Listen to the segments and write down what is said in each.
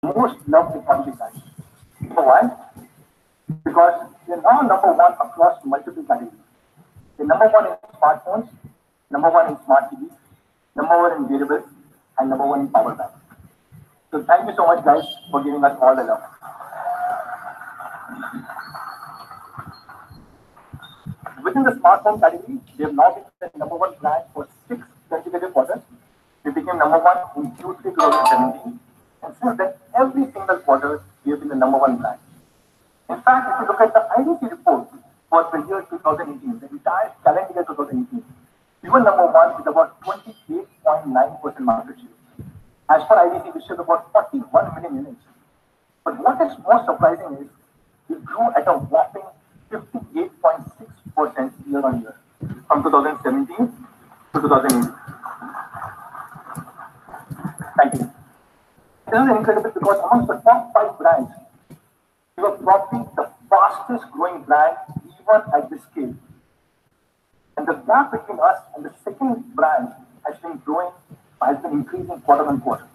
most loved economy brands. You know why? Because we are now number one across multiple categories. We're number one in smartphones, number one in smart TVs, number one in wearables, and number one in power banks. So thank you so much, guys, for giving us all the love. Within the smartphone category, we have now been the number one brand for 6 consecutive quarters. We became number one in Q3 2017, and since then, every single quarter, we have been the number one brand. In fact, if you look at the IDC report for the year 2018, the entire calendar year 2018, we were number one with about 28.9% market share. As for IDC, we sold about 41 million units. But what is more surprising is we grew at a whopping 58.6% year on year from 2017 to 2018. Thank you. This is incredible because amongst the top 5 brands, we were probably the fastest growing brand even at this scale. And the gap between us and the second brand has been increasing quarter on quarter.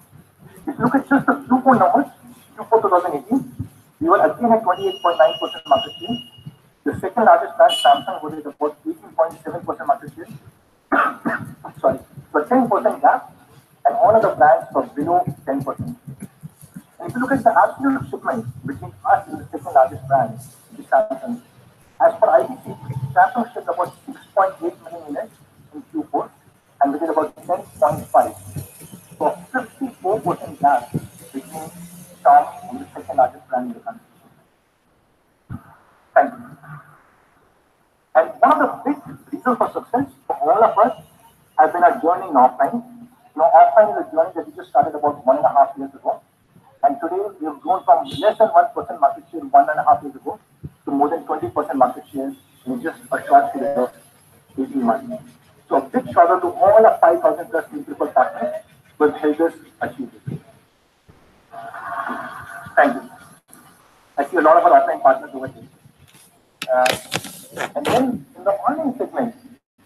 If you look at just the Q4 numbers, Q4 2018, we were again at 28.9% market share. The second largest brand, Samsung, was at about 18.7% market share. Sorry, so 10% gap, and all other brands were below 10%. And if you look at the absolute shipment between us and the second largest brand, which is Samsung, as per IDC, Samsung shipped about 6.8 million units in Q4 and we did about 10.5. So a 54% gap between Xiaomi and the second largest brand in the country. Thank you. And one of the big reasons for success for all of us has been our journey in offline. Now, offline is a journey that we just started about 1.5 years ago. And today, we have grown from less than 1% market share 1.5 years ago to more than 20% market share in just a short period of 18 months. So a big shout out to all of 5,000 plus people partners who have helped us achieve this. Thank you. I see a lot of our offline partners over here. And then in the online segment,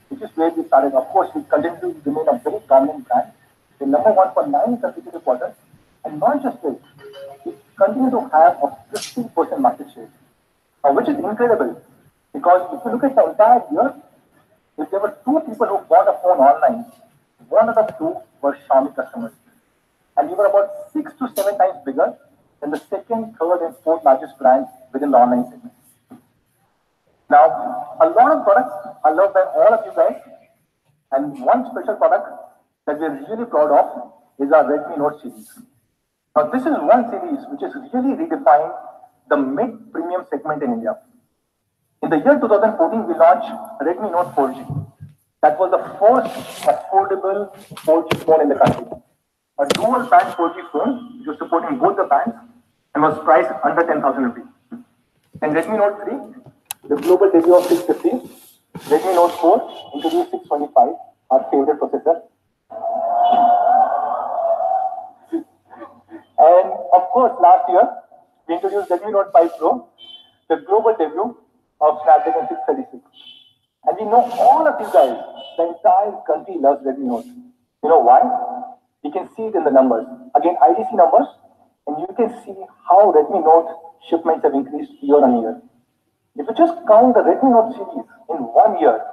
which is where we started, of course, we continue to remain a very dominant brand. We're number one for 9 consecutive quarters. And not just this, we continue to have a 50% market share, which is incredible because if you look at the entire year, if there were 2 people who bought a phone online, one of the 2 were Xiaomi customers. And we were about 6 to 7 times bigger than the second, third, and fourth largest brands within the online segment. Now, a lot of products are loved by all of you guys, and one special product that we're really proud of is our Redmi Note series. Now, this is one series which has really redefined the mid-premium segment in India. In the year 2014, we launched Redmi Note 4G. That was the first affordable 4G phone in the country. A dual band 4G phone, which was supporting both the bands and was priced under 10,000 rupees. And Redmi Note 3, the global debut of 650, Redmi Note 4 introduced 625, our favorite processor. And of course, last year, we introduced Redmi Note 5 Pro, the global debut of Snapdragon 636. And we know all of you guys, the entire country loves Redmi Note. You know why? You can see it in the numbers. Again, IDC numbers, and you can see how Redmi Note shipments have increased year on year. If you just count the Redmi Note series in 1 year,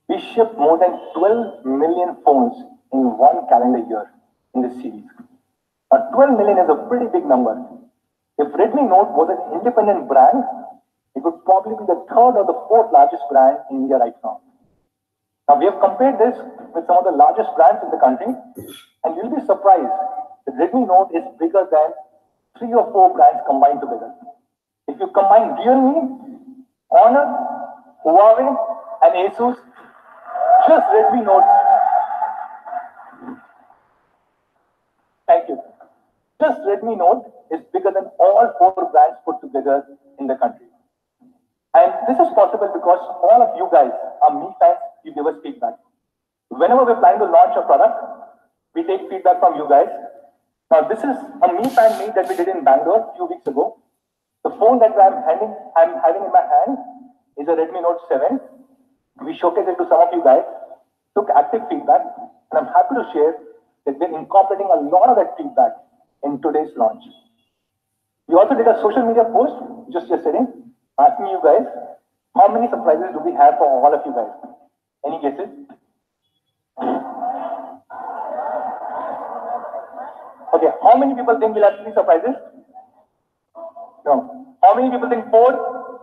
we shipped more than 12 million phones in 1 calendar year in this series. Now, 12 million is a pretty big number. If Redmi Note was an independent brand, it would probably be the 3rd or the 4th largest brand in India right now. Now, we have compared this with some of the largest brands in the country, and you'll be surprised that Redmi Note is bigger than 3 or 4 brands combined together. If you combine Realme, Honor, Huawei, and Asus, just Redmi Note. Thank you. Just Redmi Note is bigger than all 4 brands put together in the country. And this is possible because all of you guys are Mi fans, you give us feedback. Whenever we're planning to launch a product, we take feedback from you guys. Now, this is a Mi fan meet that we did in Bangalore a few weeks ago. The phone that I'm having in my hand is a Redmi Note 7. We showcased it to some of you guys, took active feedback, and I'm happy to share that we're incorporating a lot of that feedback in today's launch. We also did a social media post just yesterday asking you guys how many surprises do we have for all of you guys. Any guesses? Okay, how many people think we'll have 3 surprises? No. How many people think 4?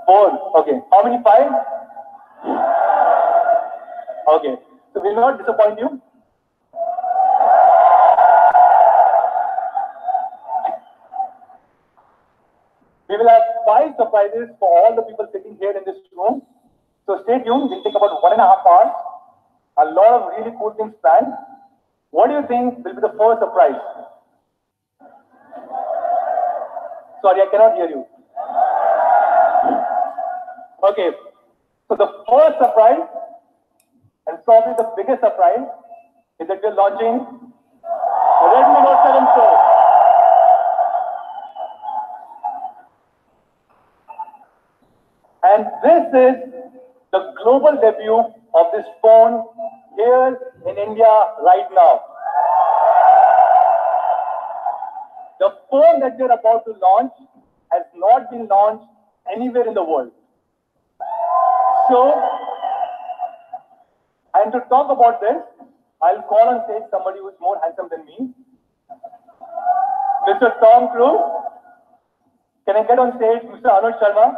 4. Okay. How many 5? Okay. So we'll not disappoint you. We will have 5 surprises for all the people sitting here in this room. So stay tuned. We'll take about 1.5 hours. A lot of really cool things planned. What do you think will be the first surprise? Sorry, I cannot hear you. Okay. So the first surprise, and probably the biggest surprise, is that we're launching Redmi Note 7 Pro. And this is the global debut of this phone here in India right now. The phone that we're about to launch has not been launched anywhere in the world. So, and to talk about this, I'll call on stage somebody who's more handsome than me. Mr. Tom Cruise. Can I get on stage Mr. Anuj Sharma,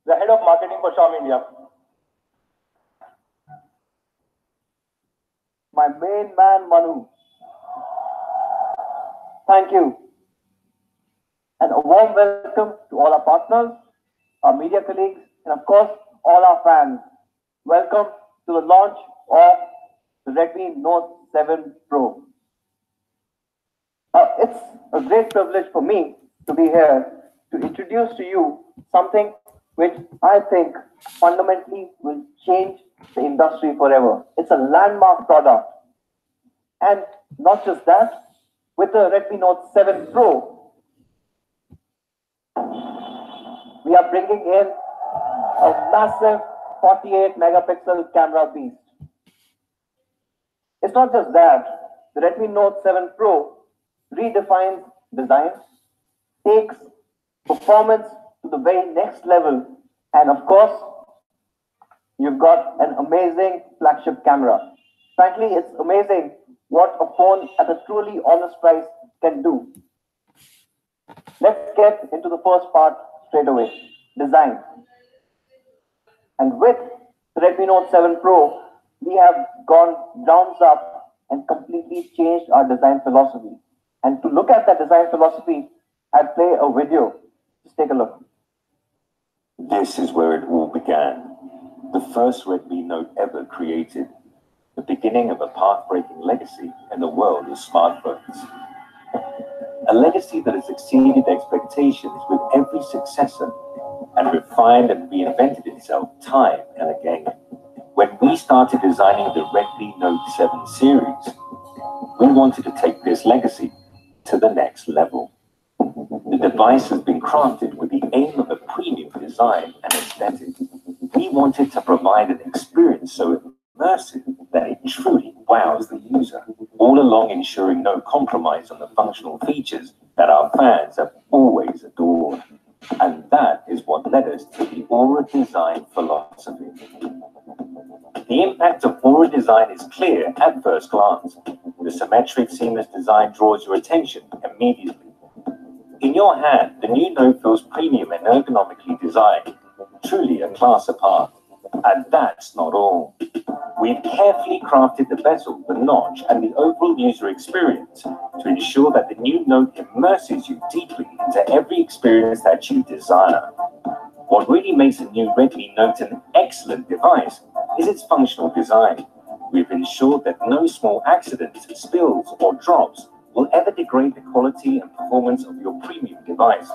the head of marketing for Xiaomi India? My main man, Manu. Thank you. And a warm welcome to all our partners, our media colleagues, and of course, all our fans. Welcome to the launch of the Redmi Note 7 Pro. It's a great privilege for me to be here to introduce to you something which I think fundamentally will change the industry forever. It's a landmark product. And not just that, with the Redmi Note 7 Pro, we are bringing in a massive 48 megapixel camera beast. It's not just that. The Redmi Note 7 Pro redefines design, takes performance to the very next level, and of course, you've got an amazing flagship camera. Frankly, it's amazing what a phone at a truly honest price can do. Let's get into the first part straight away, design. And with the Redmi Note 7 Pro, we have gone grounds up and completely changed our design philosophy. And to look at that design philosophy, I'll play a video. Just take a look. This is where it all began. The first Redmi Note ever created. The beginning of a path-breaking legacy in the world of smartphones. A legacy that has exceeded expectations with every successor and refined and reinvented itself time and again. When we started designing the Redmi Note 7 series, we wanted to take this legacy to the next level. The device has been crafted with the aim of a premium design and aesthetic. We wanted to provide an experience so immersive that it truly wows the user, all along ensuring no compromise on the functional features that our fans have always adored. And that is what led us to the Aura design philosophy. The impact of Aura design is clear at first glance. The symmetric, seamless design draws your attention immediately. In your hand, the new Note feels premium and ergonomically designed, truly a class apart. And that's not all. We've carefully crafted the bezel, the notch, and the overall user experience to ensure that the new Note immerses you deeply into every experience that you desire. What really makes a new Redmi Note an excellent device is its functional design. We've ensured that no small accidents, spills, or drops will ever degrade the quality and performance of your premium device.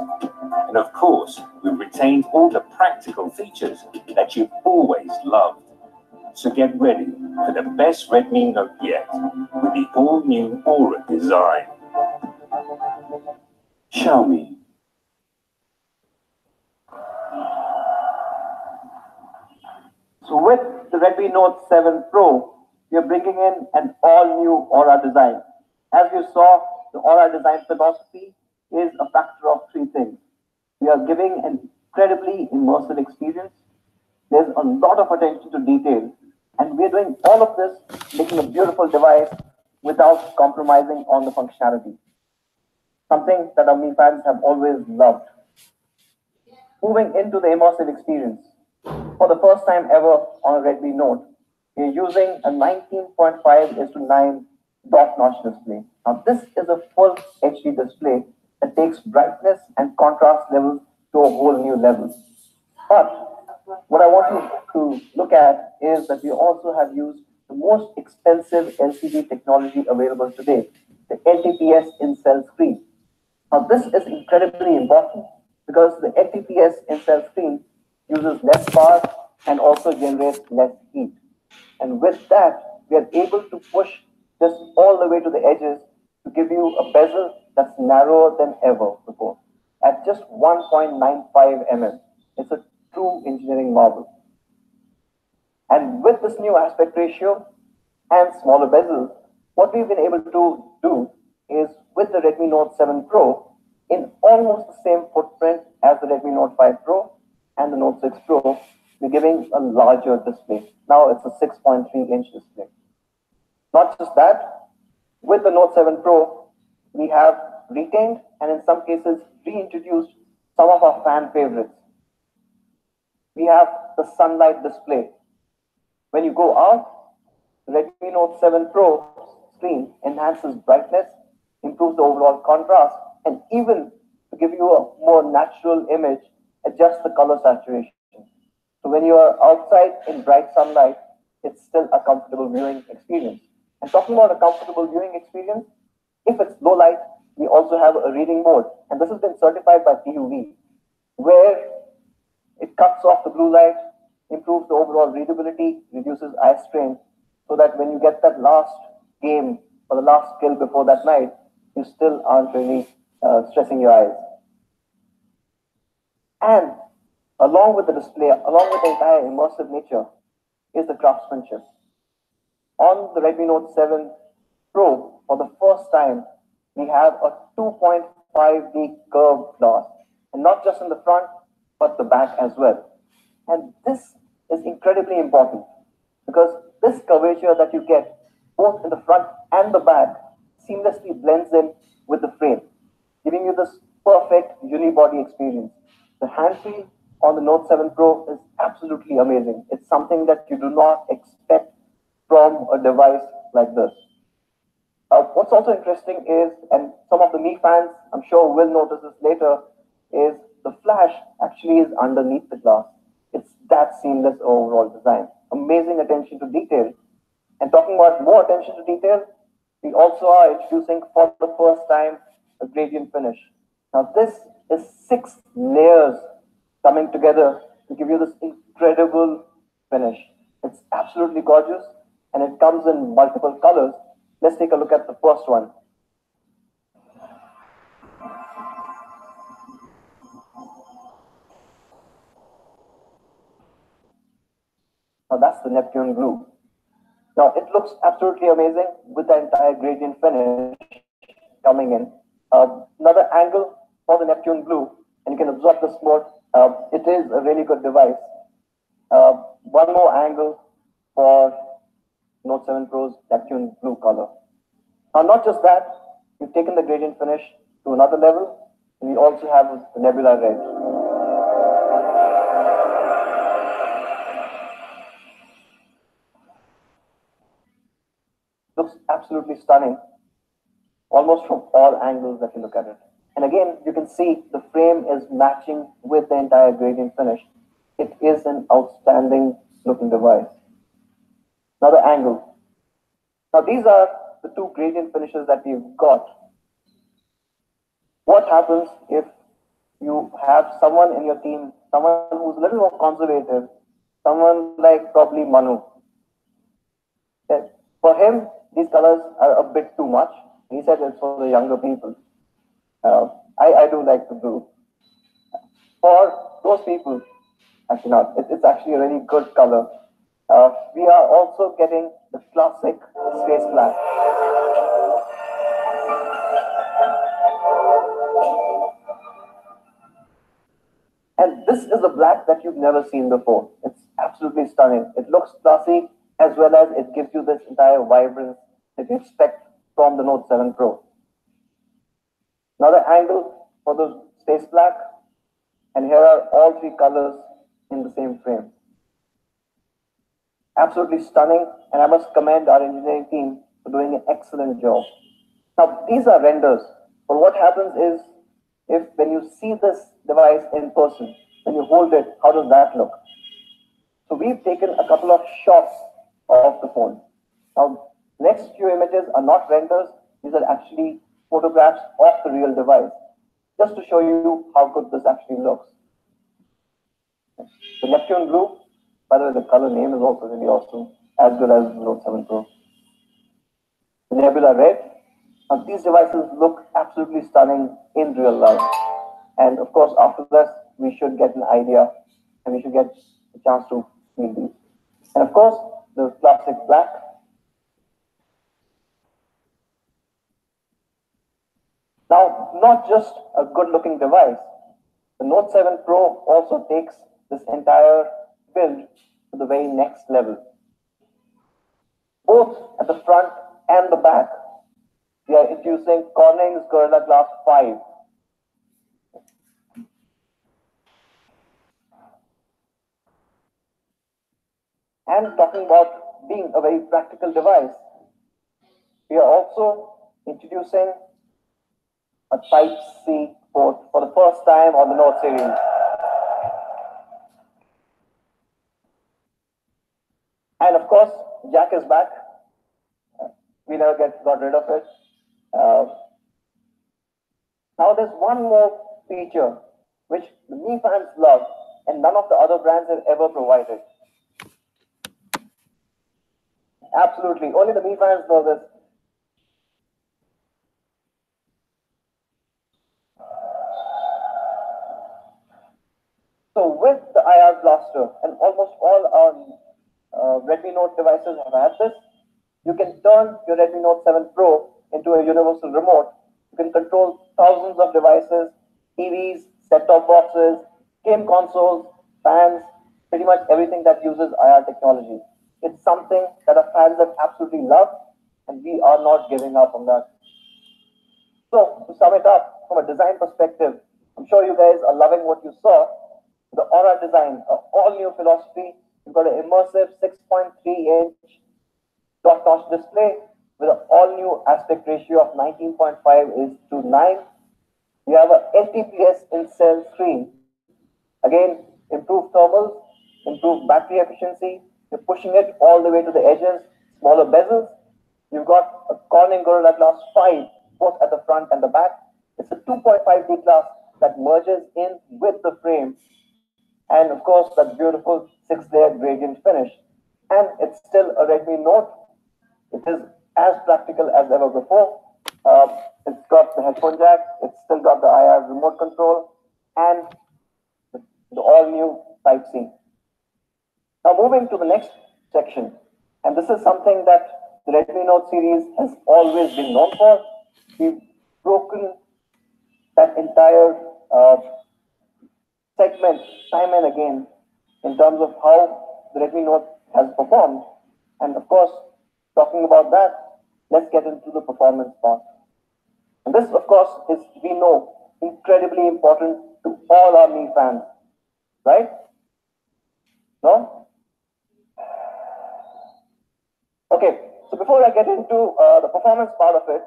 And of course, we've retained all the practical features that you've always loved. So get ready for the best Redmi Note yet with the all-new Aura design. Xiaomi. So with the Redmi Note 7 Pro, we are bringing in an all-new Aura design. As you saw, all our design philosophy is a factor of three things. We are giving an incredibly immersive experience. There's a lot of attention to detail, and we're doing all of this, making a beautiful device without compromising on the functionality. Something that our Mi fans have always loved. Moving into the immersive experience, for the first time ever on a Redmi Note, we're using a 19.5 is to 9 dot notch display. Now, this is a full HD display that takes brightness and contrast levels to a whole new level. But what I want you to look at is that we also have used the most expensive LCD technology available today, the LTPS in-cell screen. Now, this is incredibly important because the LTPS in-cell screen uses less power and also generates less heat. And with that, we are able to push this all the way to the edges to give you a bezel that's narrower than ever before at just 1.95 mm. It's a true engineering marvel. And with this new aspect ratio and smaller bezels, what we've been able to do is with the Redmi Note 7 Pro in almost the same footprint as the Redmi Note 5 Pro and the Note 6 Pro, we're giving a larger display. Now it's a 6.3-inch display. Not just that, with the Note 7 Pro, we have retained and in some cases reintroduced some of our fan favorites. We have the sunlight display. When you go out, the Redmi Note 7 Pro screen enhances brightness, improves the overall contrast, and even to give you a more natural image, adjusts the color saturation. So when you are outside in bright sunlight, it's still a comfortable viewing experience. And talking about a comfortable viewing experience, if it's low light, we also have a reading mode. And this has been certified by TUV, where it cuts off the blue light, improves the overall readability, reduces eye strain, so that when you get that last game or the last skill before that night, you still aren't really stressing your eyes. And along with the display, along with the entire immersive nature, is the craftsmanship. On the Redmi Note 7 Pro, for the first time, we have a 2.5D curved glass, and not just in the front, but the back as well. And this is incredibly important because this curvature that you get both in the front and the back seamlessly blends in with the frame, giving you this perfect unibody experience. The hand feel on the Note 7 Pro is absolutely amazing. It's something that you do not expect from a device like this. What's also interesting is, and some of the Mi fans, I'm sure will notice this later, is the flash actually is underneath the glass. It's that seamless overall design. Amazing attention to detail. And talking about more attention to detail, we also are introducing for the first time a gradient finish. Now this is 6 layers coming together to give you this incredible finish. It's absolutely gorgeous and it comes in multiple colors. Let's take a look at the first one. Now that's the Neptune blue. Now it looks absolutely amazing with the entire gradient finish coming in. Another angle for the Neptune blue, and you can absorb this more. It is a really good device. One more angle for Note 7 Pro's Neptune blue color. Now not just that, we've taken the gradient finish to another level, and we also have the nebula red. Looks absolutely stunning, almost from all angles that you look at it. And again, you can see the frame is matching with the entire gradient finish. It is an outstanding looking device. Another angle. Now these are the 2 gradient finishes that we've got. What happens if you have someone in your team, someone who's a little more conservative, someone like probably Manu? For him, these colors are a bit too much. He said it's for the younger people. I do like the blue. For those people, actually not. It's actually a really good color. We are also getting the classic space black. This is a black that you've never seen before. It's absolutely stunning. It looks classy as well as it gives you this entire vibrance that you expect from the Note 7 Pro. Another angle for the space black, and here are all three colors in the same frame. Absolutely stunning, and I must commend our engineering team for doing an excellent job. Now, these are renders, but what happens is, if when you see this device in person, when you hold it, how does that look? So we've taken a couple of shots of the phone. Now, next few images are not renders, these are actually photographs of the real device, just to show you how good this actually looks. The Neptune blue, by the way, the color name is also really awesome, as good as the Note 7 Pro. The Nebula red. Now, these devices look absolutely stunning in real life. And of course, after this, we should get an idea and we should get a chance to feel these. And of course, the classic black. Now, not just a good looking device, the Note 7 Pro also takes this entire build to the very next level. Both at the front and the back, we are introducing Corning's Gorilla Glass 5. And talking about being a very practical device, we are also introducing a Type-C port for the first time on the Note series. And of course, jack is back. We never got rid of it. Now there's one more feature which the Mi fans love and none of the other brands have ever provided. Absolutely, only the Mi fans know this. So with the IR blaster, and almost all our Redmi Note devices have had this, you can turn your Redmi Note 7 Pro into a universal remote. You can control thousands of devices, TVs, set-top boxes, game consoles, fans, pretty much everything that uses IR technology. It's something that our fans have absolutely loved, and we are not giving up on that. So, to sum it up, from a design perspective, I'm sure you guys are loving what you saw. The Aura design, an all-new philosophy. You've got an immersive 6.3-inch top-notch display with an all-new aspect ratio of 19.5:9. You have an LTPS in-cell screen. Again, improved thermals, improved battery efficiency. You're pushing it all the way to the edges, smaller bezels. You've got a Corning Gorilla Glass 5, both at the front and the back. It's a 2.5D glass that merges in with the frame. And of course, that beautiful 6-layer gradient finish. And it's still a Redmi Note. It is as practical as ever before. It's got the headphone jack. It's still got the IR remote control and the all-new Type-C. Now moving to the next section. And this is something that the Redmi Note series has always been known for. We've broken that entire segment time and again in terms of how the Redmi Note has performed. And of course, talking about that, let's get into the performance part. And this, of course, is, we know, incredibly important to all our Mi fans, right? No? Okay, so before I get into the performance part of it,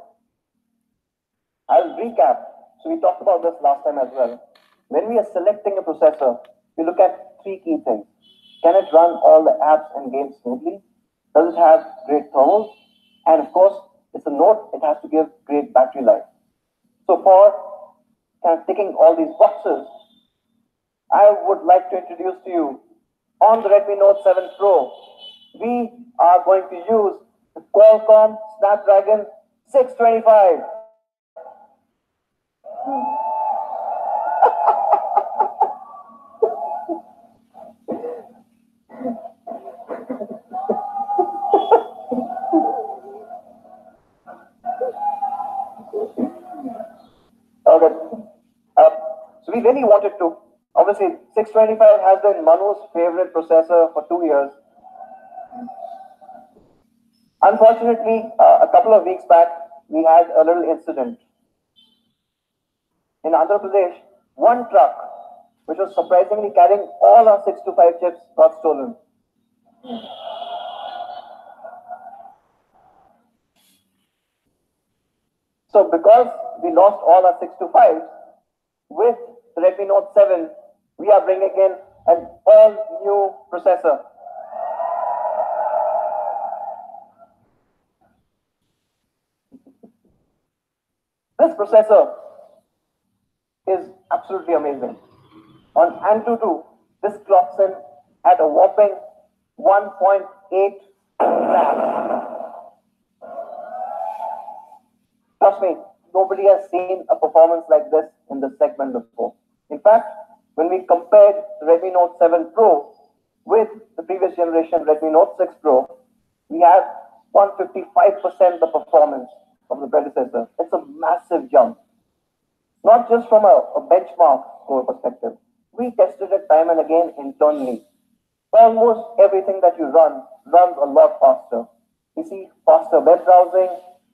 I'll recap. So we talked about this last time as well. When we are selecting a processor, we look at three key things. Can it run all the apps and games smoothly? Does it have great thermals? And of course, it's a Note, it has to give great battery life. So for kind of ticking all these boxes, I would like to introduce to you, on the Redmi Note 7 Pro, we are going to use the Qualcomm Snapdragon 625. Okay. So we really wanted to Obviously, 625 has been Manu's favorite processor for 2 years. Unfortunately, a couple of weeks back, we had a little incident. In Andhra Pradesh, one truck, which was surprisingly carrying all our 625 chips, got stolen. So because we lost all our 625s, with the Redmi Note 7, we are bringing in an all-new processor. This processor is absolutely amazing. On Antutu, this clocks in at a whopping 1.8 RAM. Trust me, nobody has seen a performance like this in this segment before. In fact, when we compared the Redmi Note 7 Pro with the previous generation Redmi Note 6 Pro, we have 155% the performance of the predecessor. It's a massive jump. Not just from a benchmark score perspective. We tested it time and again internally. Almost everything that you run runs a lot faster. You see faster web browsing,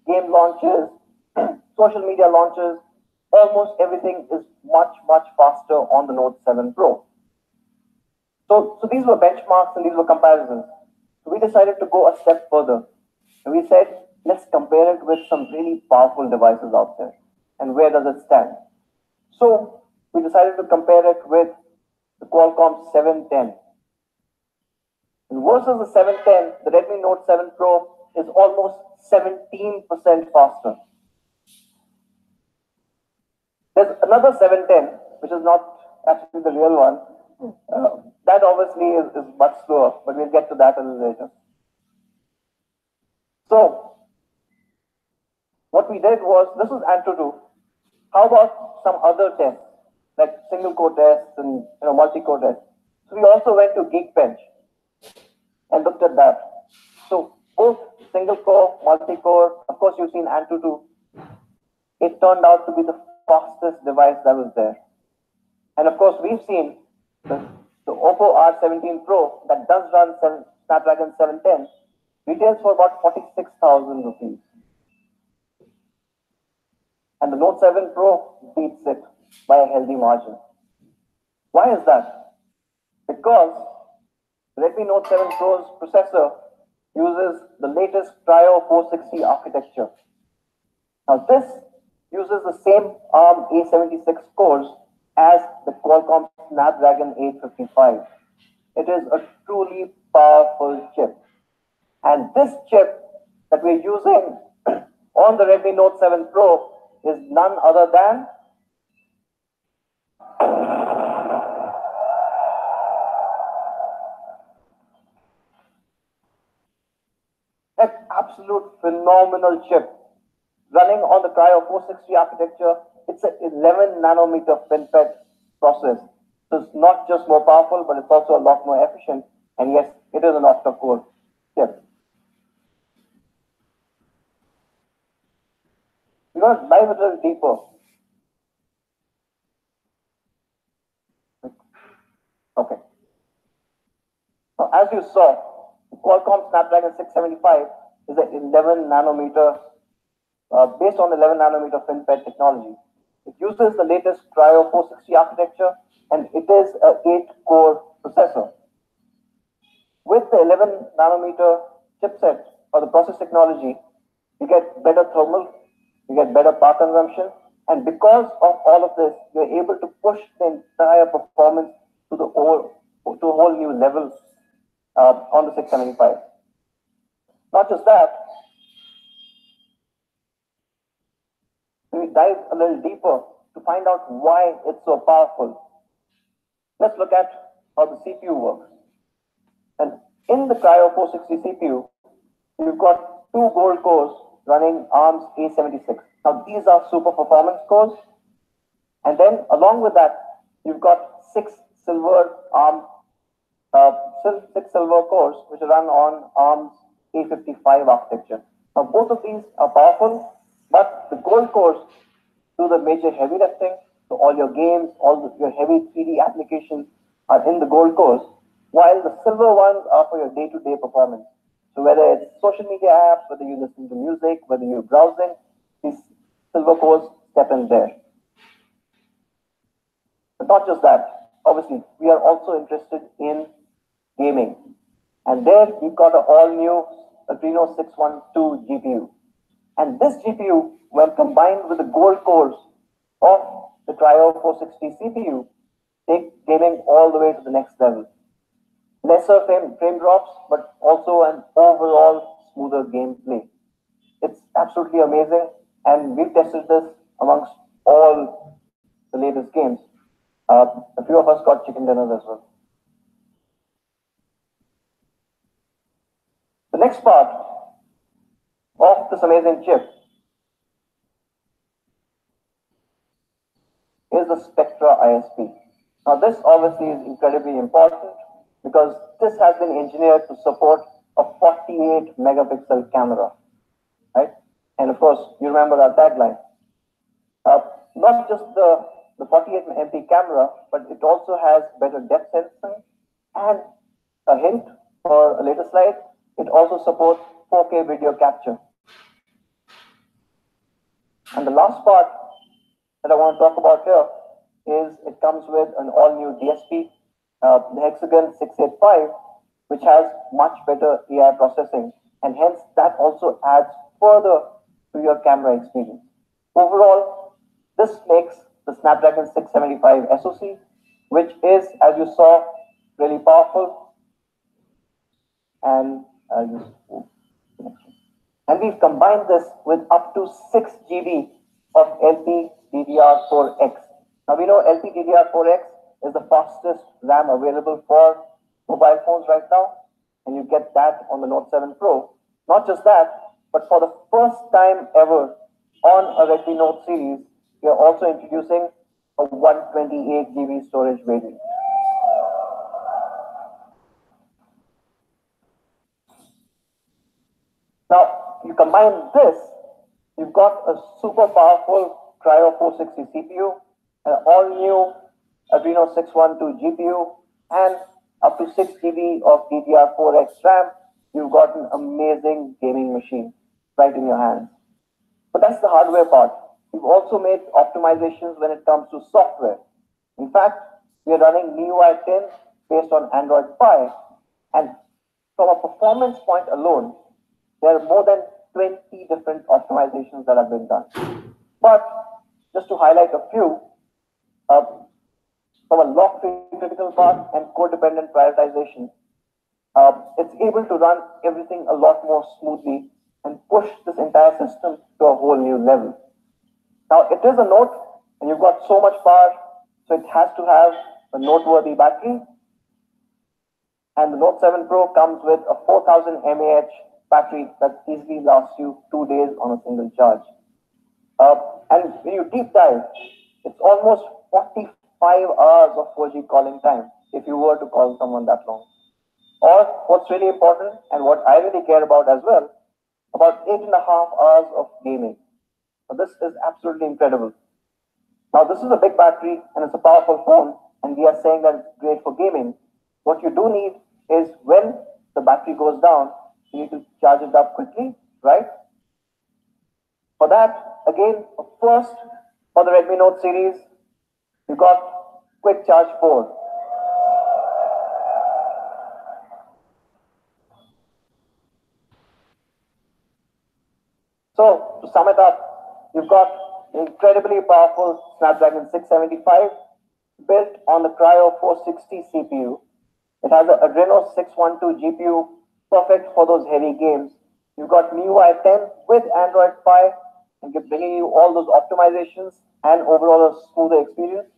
game launches, social media launches, almost everything is much, much faster on the Note 7 Pro. So these were benchmarks and these were comparisons. So we decided to go a step further. And we said, let's compare it with some really powerful devices out there. And where does it stand? So we decided to compare it with the Qualcomm 710. And versus the 710, the Redmi Note 7 Pro is almost 17% faster. There's another 710, which is not actually the real one. That obviously is much slower, but we'll get to that a little later. So, what we did was, this is Antutu. How about some other tests, like single core tests and multi-core tests? So we also went to Geekbench and looked at that. So both single core, multi-core, of course you've seen Antutu. It turned out to be the fastest device that was there. And of course we've seen the Oppo R17 Pro that does run Snapdragon 710 retails for about 46,000 rupees. And the Note 7 Pro beats it by a healthy margin. Why is that? Because the Redmi Note 7 Pro's processor uses the latest Trio 460 architecture. Now this uses the same ARM A76 cores as the Qualcomm Snapdragon 855. It is a truly powerful chip. And this chip that we're using on the Redmi Note 7 Pro is none other than an absolute phenomenal chip running on the Trio 460 architecture. It's an 11 nanometer FinFET process. So it's not just more powerful, but it's also a lot more efficient. And yes, it is an octa-core chip. We're going to dive a little deeper. Okay. Now, as you saw, the Qualcomm Snapdragon 675 is an 11 nanometer, based on 11 nanometer FinFET technology. It uses the latest Trio 460 architecture, and it is an 8-core processor. With the 11 nanometer chipset or the process technology, you get better thermal, you get better power consumption, and because of all of this, you're able to push the entire performance to a whole new level on the 675. Not just that, we dive a little deeper to find out why it's so powerful. Let's look at how the CPU works. And in the Trio 460 CPU, you've got 2 gold cores running ARM's A76. Now these are super performance cores. And then along with that, you've got 6 silver cores which run on ARM's A55 architecture. Now both of these are powerful, but the gold cores do the major heavy lifting, So all your games, your heavy 3D applications are in the gold cores, while the silver ones are for your day-to-day performance. So whether it's social media apps, whether you listen to music, whether you're browsing, these silver cores step in there. But not just that. Obviously, we are also interested in gaming. And there we've got an all-new Adreno 612 GPU. And this GPU, when combined with the gold cores of the Cryo 460 CPU, take gaming all the way to the next level. Lesser frame drops, but also an overall smoother gameplay. It's absolutely amazing, and we've tested this amongst all the latest games. A few of us got chicken dinners as well. The next part of this amazing chip is the Spectra ISP. Now, this obviously is incredibly important because this has been engineered to support a 48 megapixel camera, right? And of course, you remember our tagline. Not just the 48 MP camera, but it also has better depth sensing and a hint for a later slide, it also supports 4K video capture. And the last part that I want to talk about here is it comes with an all-new DSP, the Hexagon 685, which has much better AI processing, and hence that also adds further to your camera experience. Overall, this makes the Snapdragon 675 SoC, which is, as you saw, really powerful, and we've combined this with up to 6 GB of LPDDR4X. Now we know LPDDR4X is the fastest RAM available for mobile phones right now, and you get that on the Note 7 Pro. Not just that, but for the first time ever on a Redmi Note series, we are also introducing a 128 GB storage variant. Now, you combine this, you've got a super powerful Cryo 460 CPU, an all-new Adreno 612 GPU, and up to 6 GB of DDR4X RAM. You've got an amazing gaming machine right in your hands. But that's the hardware part. We've also made optimizations when it comes to software. In fact, we are running MIUI 10 based on Android Pie, and from a performance point alone, there are more than 20 different optimizations that have been done. But just to highlight a few, from a lock-free critical path and code-dependent prioritization, it's able to run everything a lot more smoothly and push this entire system to a whole new level. Now, it is a Note, and you've got so much power, so it has to have a noteworthy battery. And the Note 7 Pro comes with a 4000 mAh battery that easily lasts you 2 days on a single charge. And when you deep dive, it's almost 45 hours of 4G calling time if you were to call someone that long. Or what's really important and what I really care about as well, about 8.5 hours of gaming. So this is absolutely incredible. Now this is a big battery and it's a powerful phone, and we are saying that it's great for gaming. What you do need is when the battery goes down, you need to charge it up quickly, right? For that, again, first for the Redmi Note series, you got Quick Charge 4. So to sum it up, you've got incredibly powerful Snapdragon 675 built on the Cryo 460 CPU. It has an Adreno 612 GPU, perfect for those heavy games. You've got MIUI 10 with Android Pie, and bringing you all those optimizations and overall a smoother experience.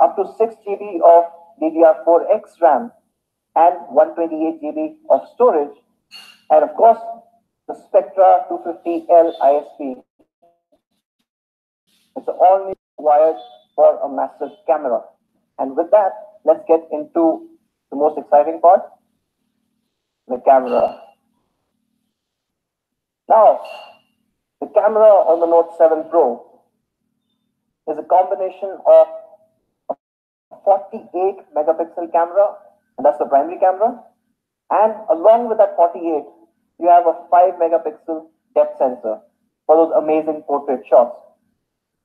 Up to 6 GB of DDR4X RAM and 128 GB of storage. And of course, the Spectra 250L ISP. It's all new wired for a massive camera. And with that, let's get into the most exciting part, the camera. Now, the camera on the Note 7 Pro is a combination of a 48 megapixel camera, and that's the primary camera, and along with that 48, you have a 5 megapixel depth sensor for those amazing portrait shots.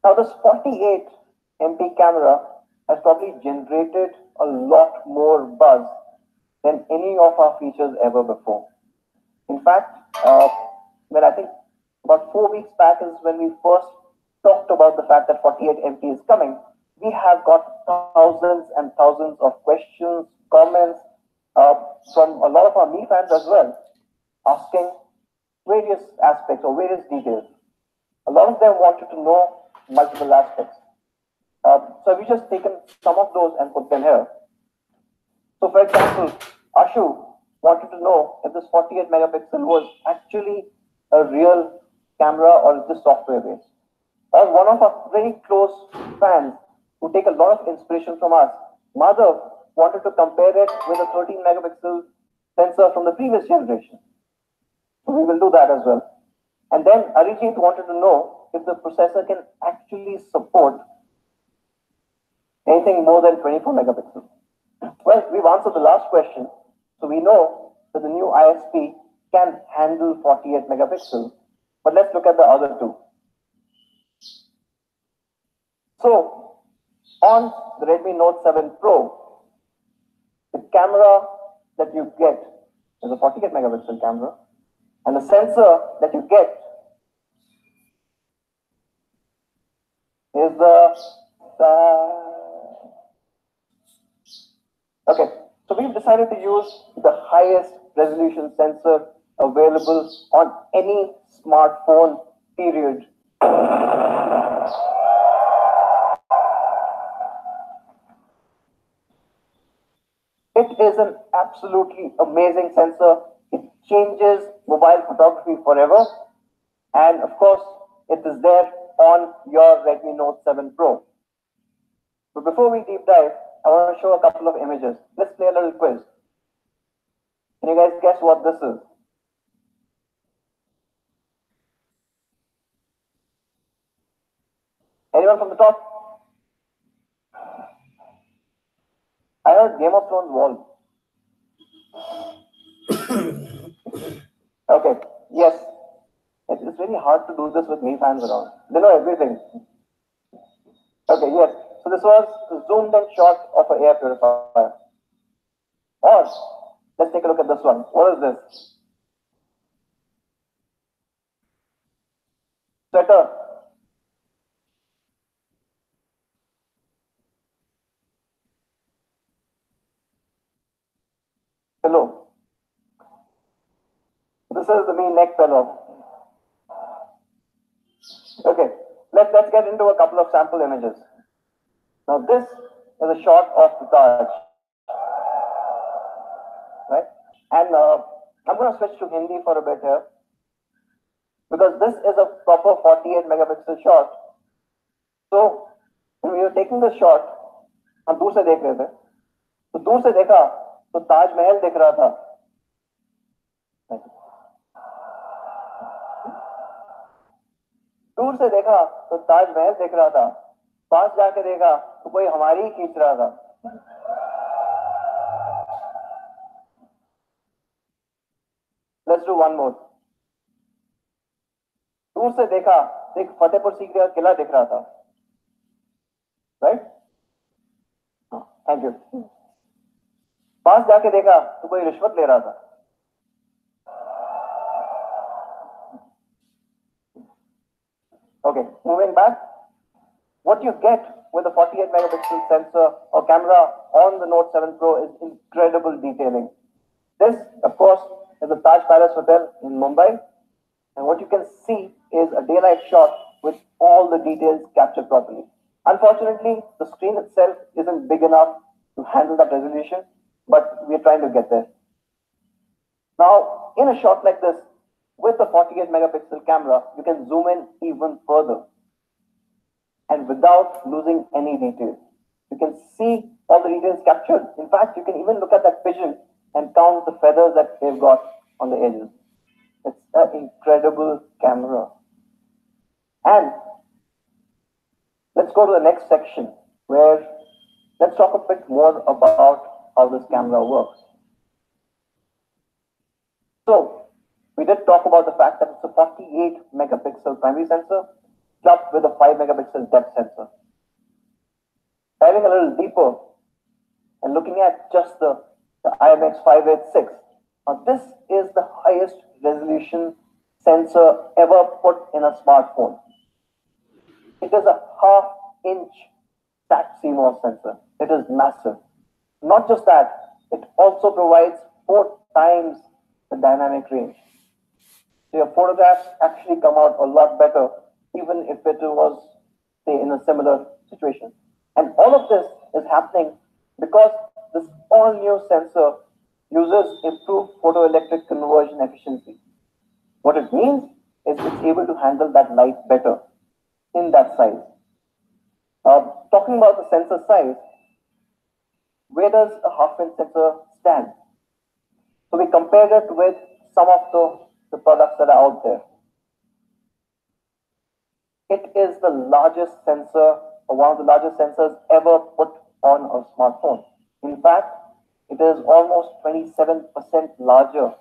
Now, this 48 MP camera has probably generated a lot more buzz than any of our features ever before. In fact, I think about 4 weeks back is when we first talked about the fact that 48 MP is coming. We have got thousands and thousands of questions, comments from a lot of our Mi fans as well, asking various aspects or various details. A lot of them wanted to know multiple aspects. So we've just taken some of those and put them here. So for example, Ashu wanted to know if this 48 megapixel was actually a real camera or is this software based. Or one of our very close fans who take a lot of inspiration from us, Madhav, wanted to compare it with a 13 megapixel sensor from the previous generation. So we will do that as well. And then Arijit wanted to know if the processor can actually support anything more than 24 megapixels. Well, we've answered the last question. So we know that the new ISP can handle 48 megapixels. But let's look at the other two. So on the Redmi Note 7 Pro, the camera that you get is a 48 megapixel camera, and the sensor that you get is okay. So we've decided to use the highest resolution sensor available on any smartphone, period. It is an absolutely amazing sensor. It changes mobile photography forever. And of course, it is there on your Redmi Note 7 Pro. But before we deep dive, I want to show a couple of images. Let's play a little quiz. Can you guys guess what this is? Anyone from the top? I heard Game of Thrones wall. Okay, yes. It is very hard to do this with Mi fans around. They know everything. Okay, yes. So this was a zoomed in shot of an air purifier. Or, let's take a look at this one. What is this? Sweater. Pillow. This is the Mi neck pillow. Okay, let's get into a couple of sample images. Now this is a shot of the Taj, right? And I'm going to switch to Hindi for a bit here, because this is a proper 48 megapixel shot. So when we were taking the shot, हम दूर से देख रहे थे, तो दूर से देखा तो ताजमहल दिख रहा था. दूर से देखा तो ताजमहल दिख रहा था, पास जाके देखा तो कोई हमारी ही खींच रहा था. Let's do one more. दूर से देखा तो एक फतेहपुर सीकरी का किला दिख रहा था, right? Thank you. पास जाके देखा तो कोई रिश्वत ले रहा था. Okay, moving back. What you get with a 48 megapixel sensor or camera on the Note 7 Pro is incredible detailing. This, of course, is the Taj Palace Hotel in Mumbai. And what you can see is a daylight shot with all the details captured properly. Unfortunately, the screen itself isn't big enough to handle that resolution, but we're trying to get there. Now, in a shot like this, with a 48 megapixel camera, you can zoom in even further and without losing any detail. You can see all the details captured. In fact, you can even look at that pigeon and count the feathers that they've got on the edges. It's an incredible camera. And let's go to the next section where let's talk a bit more about how this camera works. So we did talk about the fact that it's a 48 megapixel primary sensor clubbed with a 5 megapixel depth sensor. Diving a little deeper and looking at just the IMX586, now this is the highest resolution sensor ever put in a smartphone. It is a half-inch stacked CMOS sensor. It is massive. Not just that, it also provides 4 times the dynamic range. So your photographs actually come out a lot better, even if it was, say, in a similar situation. And all of this is happening because this all-new sensor uses improved photoelectric conversion efficiency. What it means is it's able to handle that light better in that size. Talking about the sensor size, where does a half-inch sensor stand? So we compared it with some of the products that are out there. It is the largest sensor, or one of the largest sensors ever put on a smartphone. In fact, it is almost 27% larger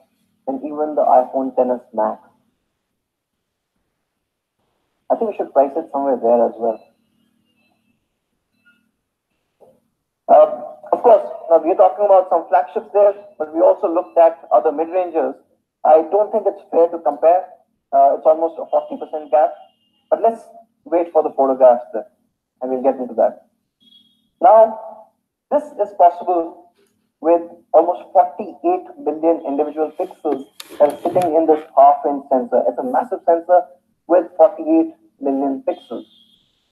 than even the iPhone XS Max. I think we should price it somewhere there as well. Of course, now we're talking about some flagships there, but we also looked at other mid-rangers. I don't think it's fair to compare. It's almost a 40% gap. But let's wait for the photographs there, and we'll get into that. Now, this is possible with almost 48 billion individual pixels that are sitting in this half-inch sensor. It's a massive sensor with 48 million pixels.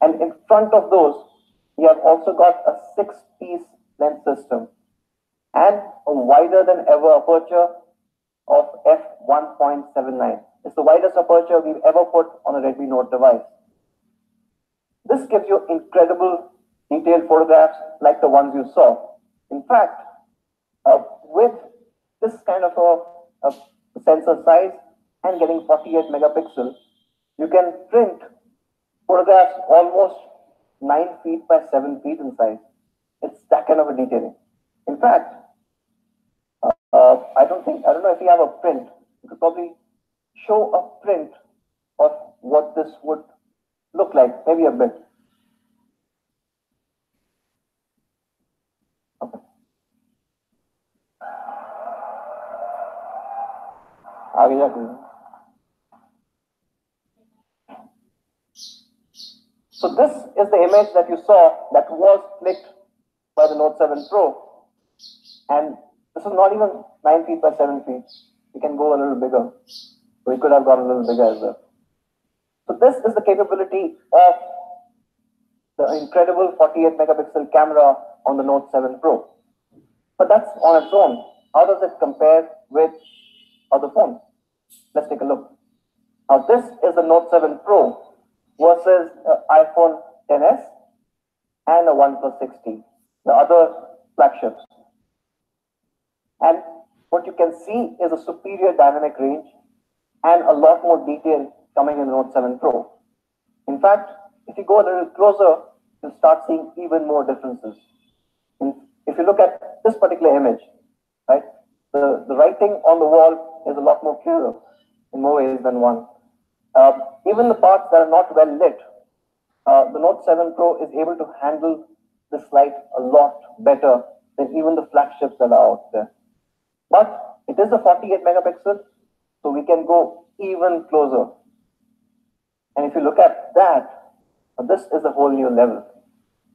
And in front of those, we have also got a 6-piece lens system and a wider than ever aperture of f1.79. It's the widest aperture we've ever put on a Redmi Note device. This gives you incredible detailed photographs like the ones you saw. In fact, with this kind of a sensor size and getting 48 megapixels, you can print photographs almost 9 feet by 7 feet in size. It's that kind of a detailing. In fact, I don't know if you have a print. You could probably show a print of what this would look like, maybe a bit. Okay. So this is the image that you saw that was clicked by the Note 7 Pro. And this is not even 9 feet by 7 feet. We can go a little bigger. We could have gone a little bigger as well. So this is the capability of the incredible 48 megapixel camera on the Note 7 Pro. But that's on its own. How does it compare with other phones? Let's take a look. Now this is the Note 7 Pro versus iPhone XS and a OnePlus 6T, the other flagships. And what you can see is a superior dynamic range and a lot more detail coming in the Note 7 Pro. In fact, if you go a little closer, you'll start seeing even more differences. If you look at this particular image, right, the writing on the wall is a lot more clearer in more ways than one. Even the parts that are not well lit, the Note 7 Pro is able to handle this light a lot better than even the flagships that are out there. But it is a 48 megapixel, so we can go even closer. And if you look at that, this is a whole new level.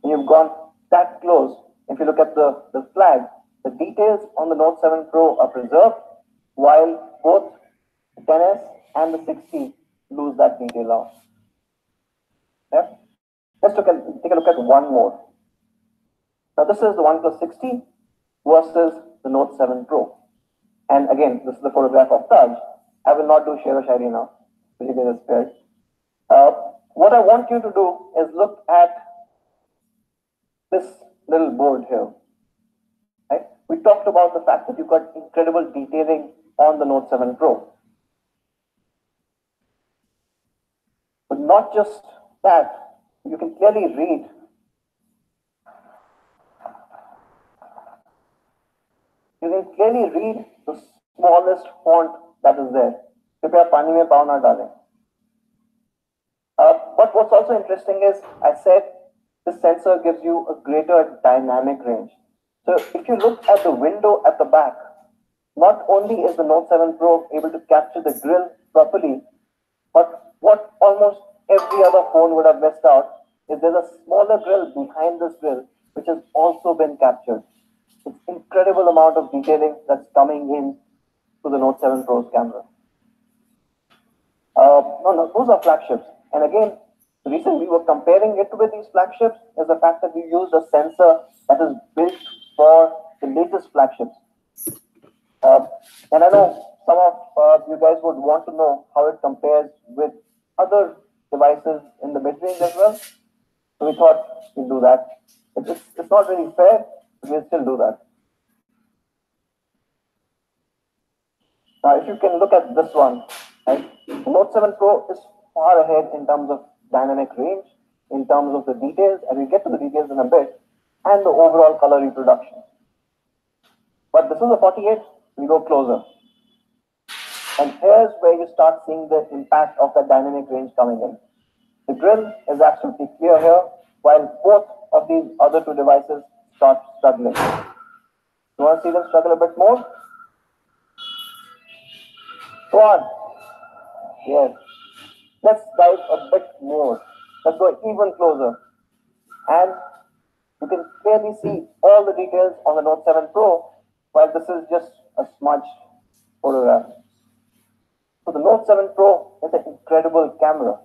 And you've gone that close. If you look at the flag, the details on the Note 7 Pro are preserved, while both the XS and the 6T lose that detail out. Yeah? Let's take a look at one more. Now this is the OnePlus 6T versus the Note 7 Pro. And again, this is the photograph of Taj. I will not do Share Shairi now, so you can just spare. What I want you to do is look at this little board here. Right? We talked about the fact that you've got incredible detailing on the Note 7 Pro. But not just that, you can clearly read the smallest font that is there. कृपया पानी में पाँव ना डालें. But what's also interesting is, I said this sensor gives you a greater dynamic range. So if you look at the window at the back, not only is the Note 7 Pro able to capture the grill properly, but what almost every other phone would have missed out is there's a smaller grill behind this grill, which has also been captured. It's incredible amount of detailing that's coming in to the Note 7 Pro's camera. No, those are flagships. And again, the reason we were comparing it with these flagships is the fact that we used a sensor that is built for the latest flagships. And I know some of you guys would want to know how it compares with other devices in the mid-range as well. So we thought we'll do that. It's not really fair, but we'll still do that. Now, if you can look at this one, right? The Note 7 Pro is far ahead in terms of dynamic range, in terms of the details, and we'll get to the details in a bit, and the overall color reproduction. But this is a 48, we go closer. And here's where you start seeing the impact of the dynamic range coming in. The grill is absolutely clear here, while both of these other two devices start struggling. You want to see them struggle a bit more? Go on. Yes. Let's dive a bit more. Let's go even closer. And you can clearly see all the details on the Note 7 Pro, while this is just a smudged photograph. So the Note 7 Pro is an incredible camera.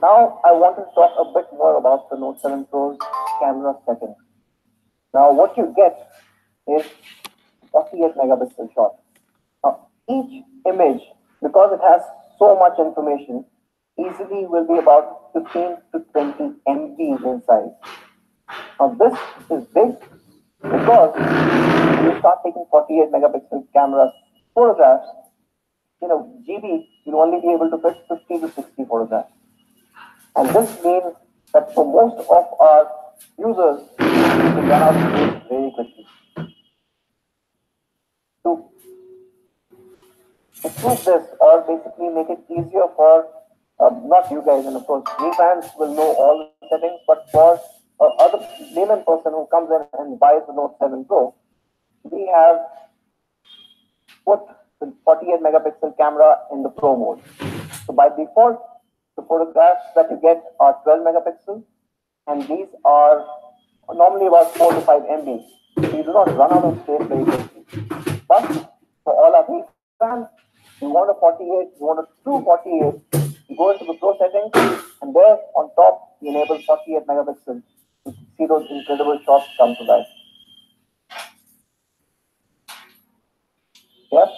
Now I want to talk a bit more about the Note 7 Pro's camera settings. Now what you get is 48 megapixel shot. Now each image, because it has so much information, easily will be about 15 to 20 MB in size. Now this is big because when you start taking 48 megapixel camera photographs, GB, you'll only be able to fit 50 to 60 photographs. And this means that for most of our users, we can run out of space very quickly. To improve this, or basically make it easier for not you guys, and of course, we fans will know all the settings, but for other layman person who comes in and buys the Note 7 Pro, we have put the 48 megapixel camera in the Pro mode. So by default, the photographs that you get are 12 megapixels, and these are normally about 4 to 5 MB. So you do not run out of space very quickly. But for all our V fans, you want a 48, you want a true 48, you go into the Pro settings, and there on top, you enable 48 megapixels. You see those incredible shots come to life. Yes?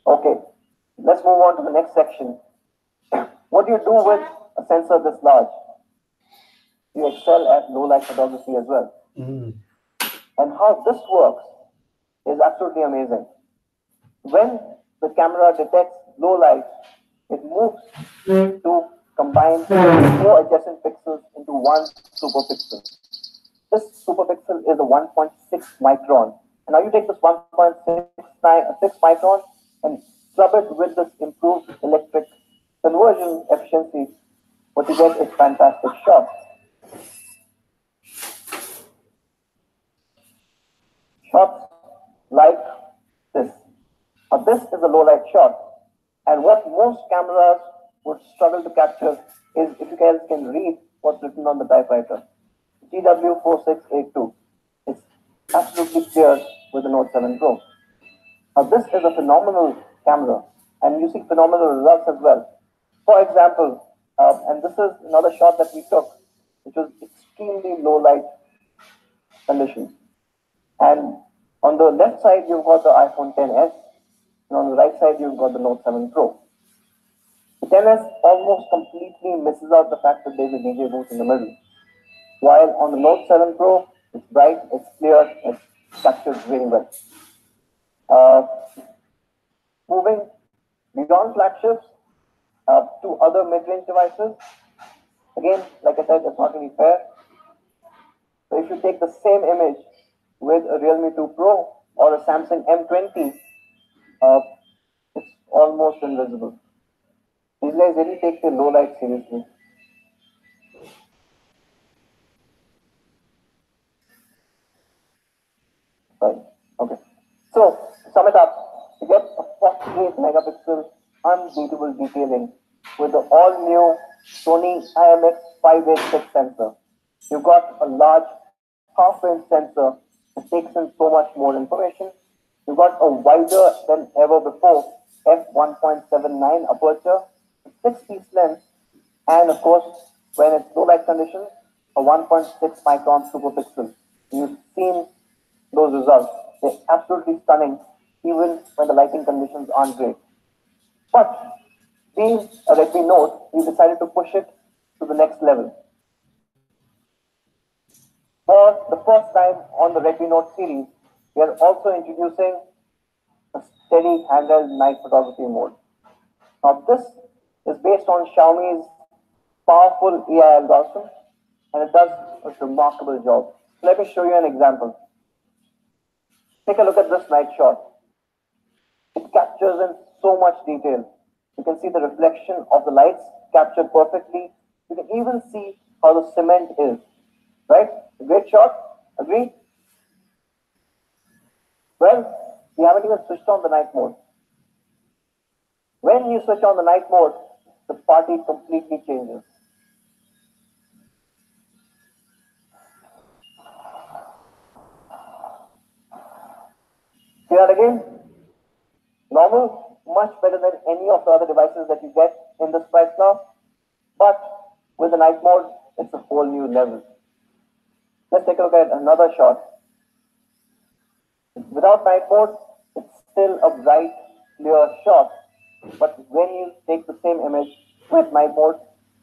Okay. Let's move on to the next section. What do you do with a sensor this large? You excel at low light photography as well. And how this works is absolutely amazing. When the camera detects low light, it moves to combine 4 adjacent pixels into one superpixel. This superpixel is a 1.6 micron. And now you take this 1.6 micron and scrub it with this improved electric conversion efficiency. What you get is fantastic shots. Shots like this. Now this is a low light shot. And what most cameras would struggle to capture is, if you guys can read what's written on the typewriter, GW4682. It's absolutely clear with the Note 7 Pro. Now this is a phenomenal camera, and you see phenomenal results as well. For example, and this is another shot that we took, which was extremely low light conditions. And on the left side, you've got the iPhone XS, and on the right side, you've got the Note 7 Pro. The XS almost completely misses out the fact that there's a DJ booth in the middle. While on the Note 7 Pro, it's bright, it's clear, it's captured very well. Moving beyond flagships, to other mid-range devices. Again, like I said, it's not really fair. So if you take the same image with a Realme 2 Pro or a Samsung M20, uh, it's almost invisible. These guys really take their low light seriously. Right. Okay. So, to sum it up, you get a 48 megapixel unbeatable detailing with the all new Sony IMX 586 sensor. You've got a large half-inch sensor that takes in so much more information. You've got a wider than ever before f1.79 aperture, 6-piece lens, and of course, when it's low light conditions, a 1.6 micron super pixel. You've seen those results. They're absolutely stunning, even when the lighting conditions aren't great. But being a Redmi Note, we decided to push it to the next level. For the first time on the Redmi Note series, we are also introducing a steady handheld night photography mode. Now, this is based on Xiaomi's powerful AI algorithm, and it does a remarkable job. Let me show you an example. Take a look at this night shot. It captures in so much detail. You can see the reflection of the lights captured perfectly. You can even see how the cement is. Right? A great shot. Agreed? Well, we haven't even switched on the night mode. When you switch on the night mode, the party completely changes. See that again? Normal, much better than any of the other devices that you get in this price now. But with the night mode, it's a whole new level. Let's take a look at another shot. Without night mode, it's still a bright, clear shot. But when you take the same image with night mode,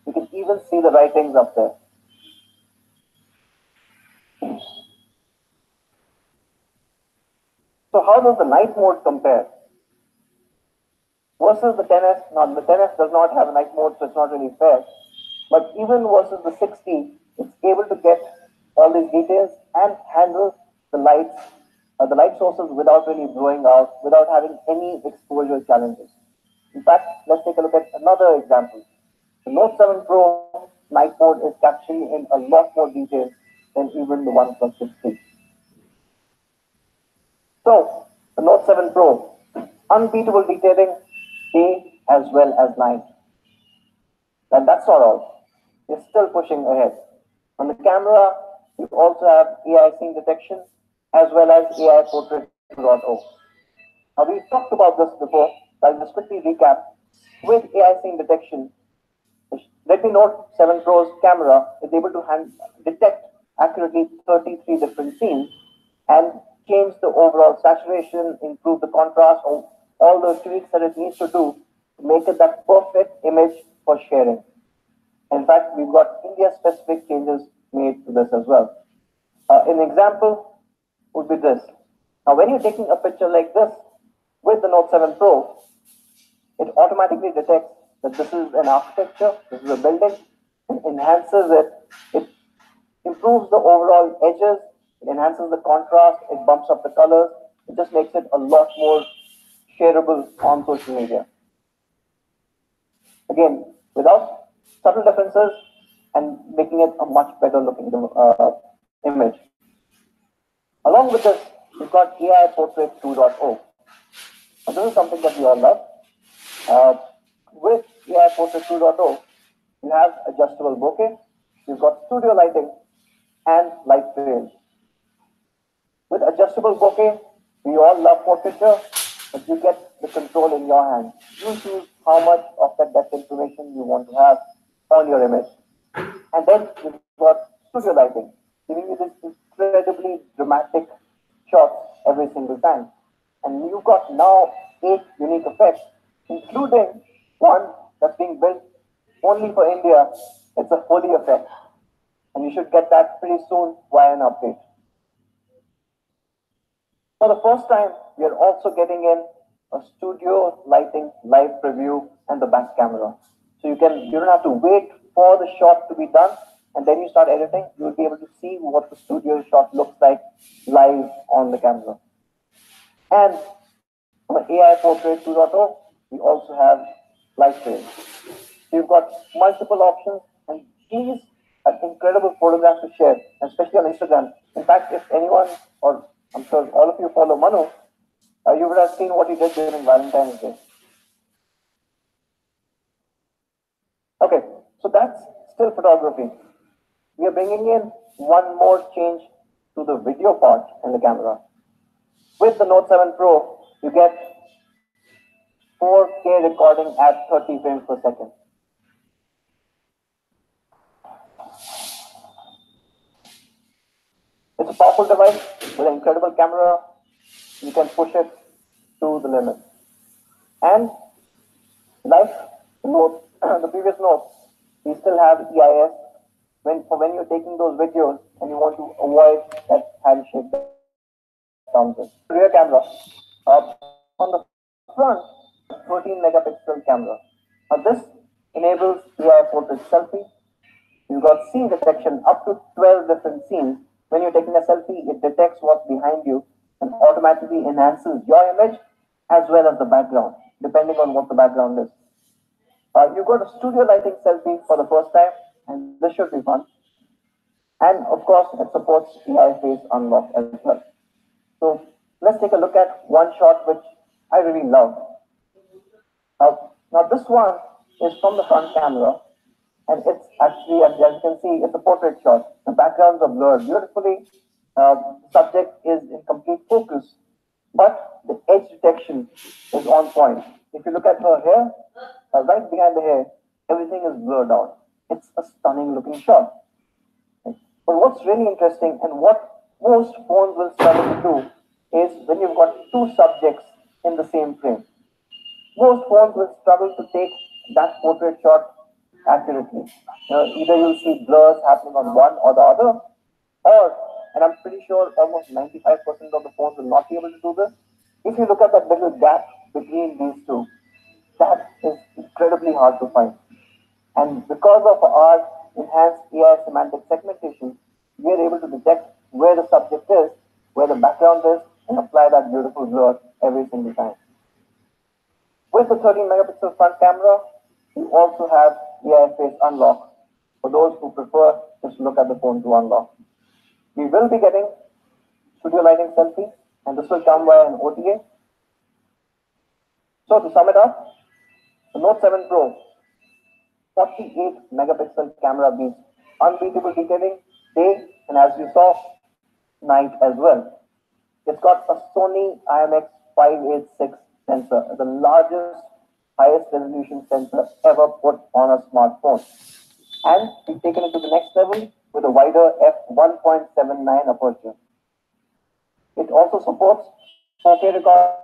you can even see the writings up there. So how does the night mode compare? Versus the 10S, now the 10S does not have a night mode, so it's not really fair. But even versus the 60, it's able to get all these details and handle the light sources without really blowing out, without having any exposure challenges. In fact, let's take a look at another example. The Note 7 Pro night mode is capturing in a lot more detail than even the one from 60. So, the Note 7 Pro, unbeatable detailing day as well as night. And that's not all. We're still pushing ahead. On the camera, you also have AI scene detection as well as AI Portrait 2.0. Now, we talked about this before, so I'll just quickly recap. With AI scene detection, the Redmi Note 7 Pro's camera is able to detect accurately 33 different scenes and change the overall saturation, improve the contrast, all the tweaks that it needs to do to make it that perfect image for sharing. In fact, we've got India-specific changes made to this as well. An example would be this. Now, when you're taking a picture like this with the Note 7 Pro, it automatically detects that this is an architecture, this is a building, and enhances it. It improves the overall edges, it enhances the contrast, it bumps up the colors, it just makes it a lot more shareable on social media. Again, without subtle differences and making it a much better looking image. Along with this, we've got AI Portrait 2.0. Now, this is something that we all love. With AI Portrait 2.0, you have adjustable bokeh, you've got studio lighting, and light trails. With adjustable bokeh, we all love portraiture, but you get the control in your hand. You choose how much of that depth information you want to have on your image. And then you've got studio lighting, giving you this incredibly dramatic shots every single time. And you've got now 8 unique effects, including one that's being built only for India. It's a Holy effect. And you should get that pretty soon via an update. For the first time, we are also getting in a studio lighting live preview and the back camera. So you don't have to wait for the shot to be done and then you start editing. You'll be able to see what the studio shot looks like live on the camera. And from an AI Portrait 2.0, we also have light frame. So you've got multiple options, and these are incredible photographs to share, especially on Instagram. In fact, if anyone, or I'm sure all of you follow Manu, you would have seen what he did during Valentine's Day. Okay, so that's still photography. We are bringing in one more change to the video part in the camera. With the Note 7 Pro, you get 4K recording at 30 frames per second. It's a powerful device with an incredible camera. You can push it to the limit. And like the note, the previous note, we still have EIS when you're taking those videos and you want to avoid that handshake that comes in. Rear camera. On the front, 13 megapixel camera. Now this enables AI portrait selfie. You've got scene detection up to 12 different scenes. When you're taking a selfie, it detects what's behind you and automatically enhances your image as well as the background, depending on what the background is. You've got a studio lighting selfie for the first time, and this should be fun. And of course, it supports AI face unlock as well. So let's take a look at one shot which I really love. Now this one is from the front camera, and it's actually, as you can see, it's a portrait shot. The backgrounds are blurred beautifully. Subject is in complete focus, but the edge detection is on point. If you look at her hair, right behind the hair, everything is blurred out. It's a stunning looking shot. But what's really interesting and what most phones will struggle to do is when you've got two subjects in the same frame. Most phones will struggle to take that portrait shot accurately. Either you'll see blurs happening on one or the other, or, and I'm pretty sure almost 95% of the phones will not be able to do this. If you look at that little gap between these two, that is incredibly hard to find. And because of our enhanced AI semantic segmentation, we are able to detect where the subject is, where the background is, and apply that beautiful blur every single time. With the 13 megapixel front camera, we also have AI face unlock for those who prefer just look at the phone to unlock. We will be getting studio lighting selfie, and this will come via an OTA. So to sum it up, the Note 7 Pro 48 megapixel camera beats unbeatable detailing day and, as you saw, night as well. It's got a Sony IMX586 sensor, the largest, highest resolution sensor ever put on a smartphone. And we've taken it to the next level with a wider f1.79 aperture. It also supports 4K recording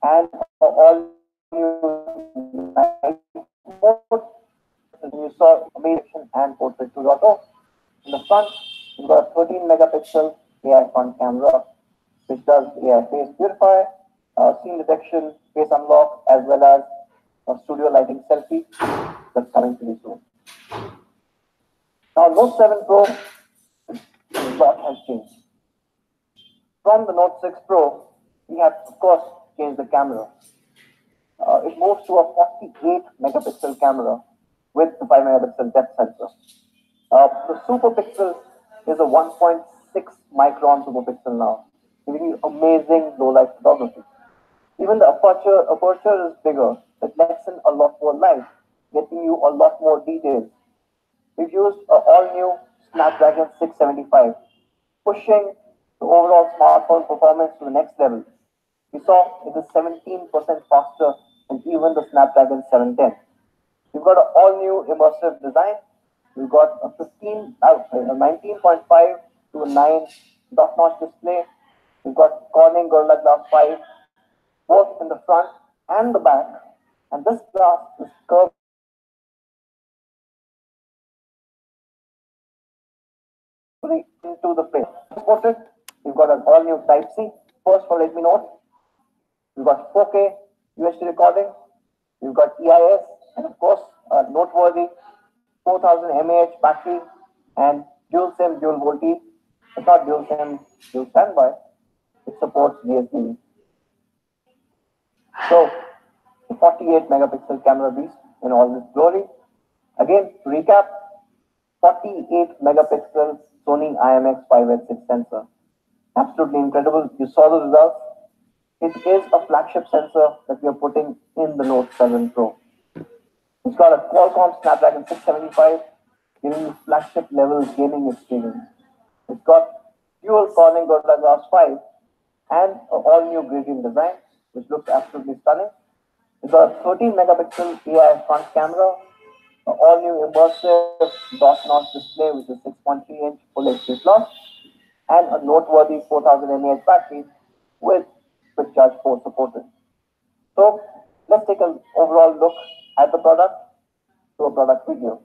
and all new night mode. You saw amazing and portrait 2.0. In the front, you've got a 13 megapixel AI front camera, which does AI face purify, scene detection, face unlock, as well as a studio lighting selfie that's coming pretty soon. Now, Note 7 Pro, a lot has changed. From the Note 6 Pro, we have, of course, changed the camera. It moves to a 48 megapixel camera with the 5 megapixel depth sensor. The super pixel is a 1.6 micron super pixel now, giving you amazing low light photography. Even the aperture is bigger, that lets in a lot more light, getting you a lot more details. We've used an all-new Snapdragon 675, pushing the overall smartphone performance to the next level. We saw it is 17% faster than even the Snapdragon 710. We've got an all-new immersive design. We've got a 19.5 to a 9 dot-notch display. We've got Corning Gorilla Glass 5, both in the front and the back. And this glass is curved into the frame. Portrait, we've got an all-new Type-C. First for Redmi Note. We've got 4K UHD recording, we've got EIS, and of course, a noteworthy 4000 mAh battery and dual SIM, dual VoLTE. It's not dual SIM, dual standby. It supports DSD. So, 48 megapixel camera beast in all this glory. Again, to recap, 48 megapixel Sony IMX586 sensor. Absolutely incredible. You saw the results. It is a flagship sensor that we are putting in the Note 7 Pro. It's got a Qualcomm Snapdragon 675, giving you flagship level gaming experience. It's got dual Corning Gorilla Glass 5 and an all-new gradient design, which looks absolutely stunning. It's got a 13 megapixel AI front camera, an all-new immersive dot-notch display, which is 6.3-inch Full HD Plus, and a noteworthy 4000 mAh battery with quick charge 4 supported. So let's take an overall look at the product through a product video.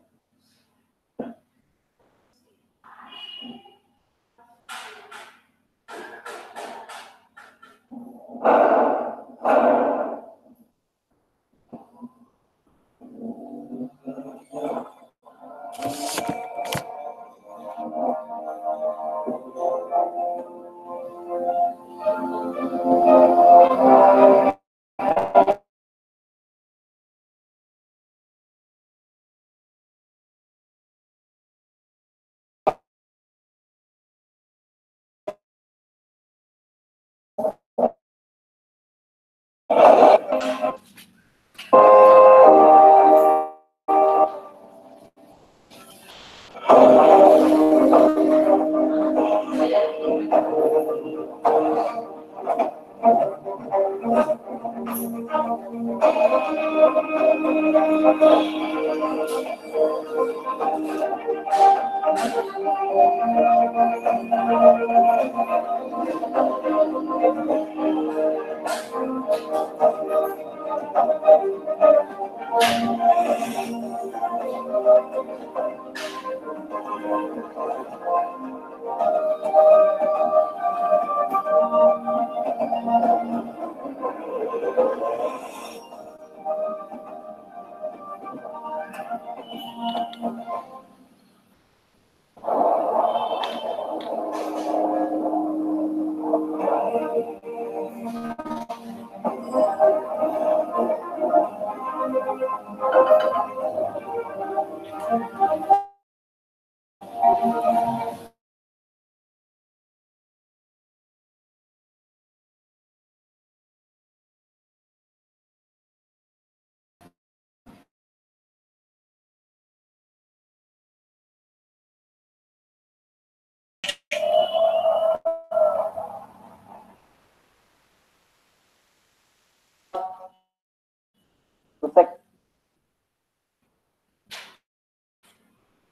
The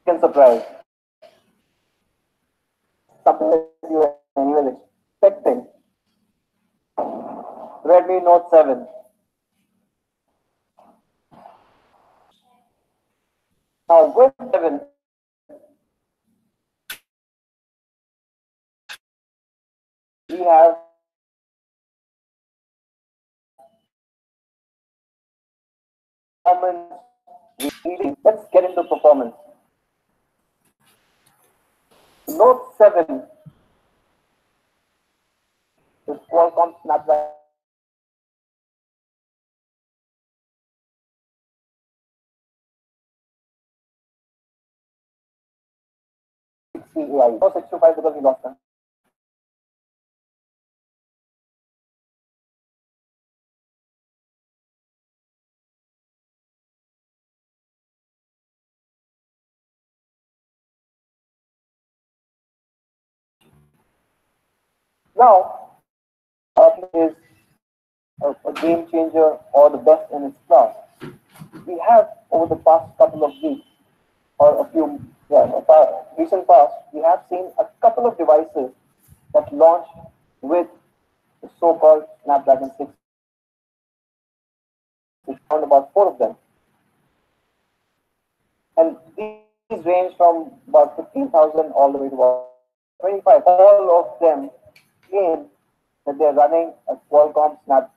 second surprise, something that you were anyways expecting. Redmi Note 7. Now with 7, we have performance. Let's get into performance. Note 7 is Qualcomm Snapdragon AI. No 625 because we lost them. Now, is a game changer or the best in its class. We have over the past couple of weeks or recent past, we have seen a couple of devices that launched with the so-called Snapdragon 6. We found about 4 of them. And these range from about 15,000 all the way to about 25. All of them claim that they're running a Qualcomm Snapdragon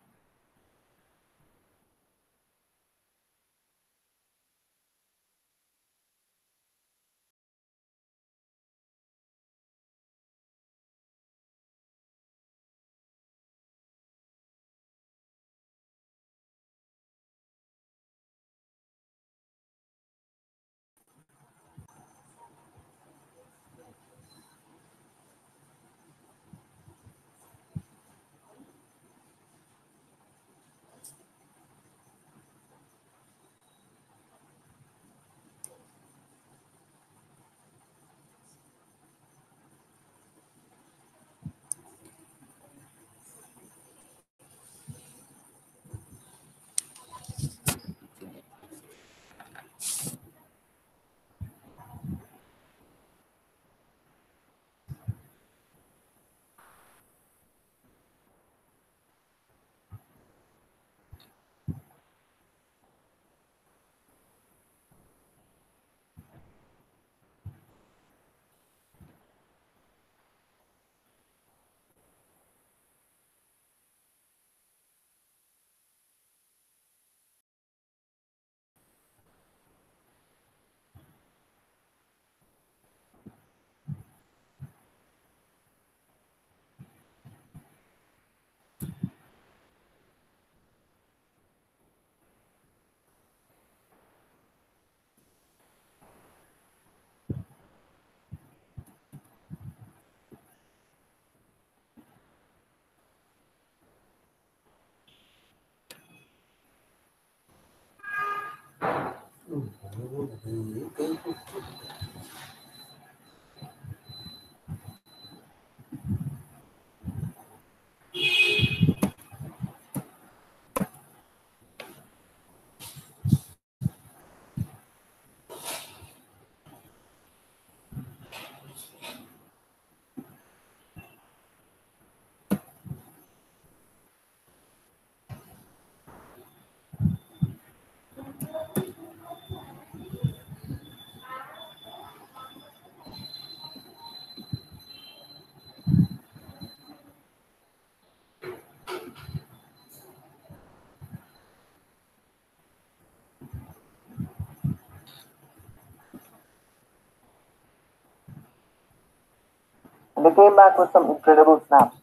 And they came back with some incredible snaps.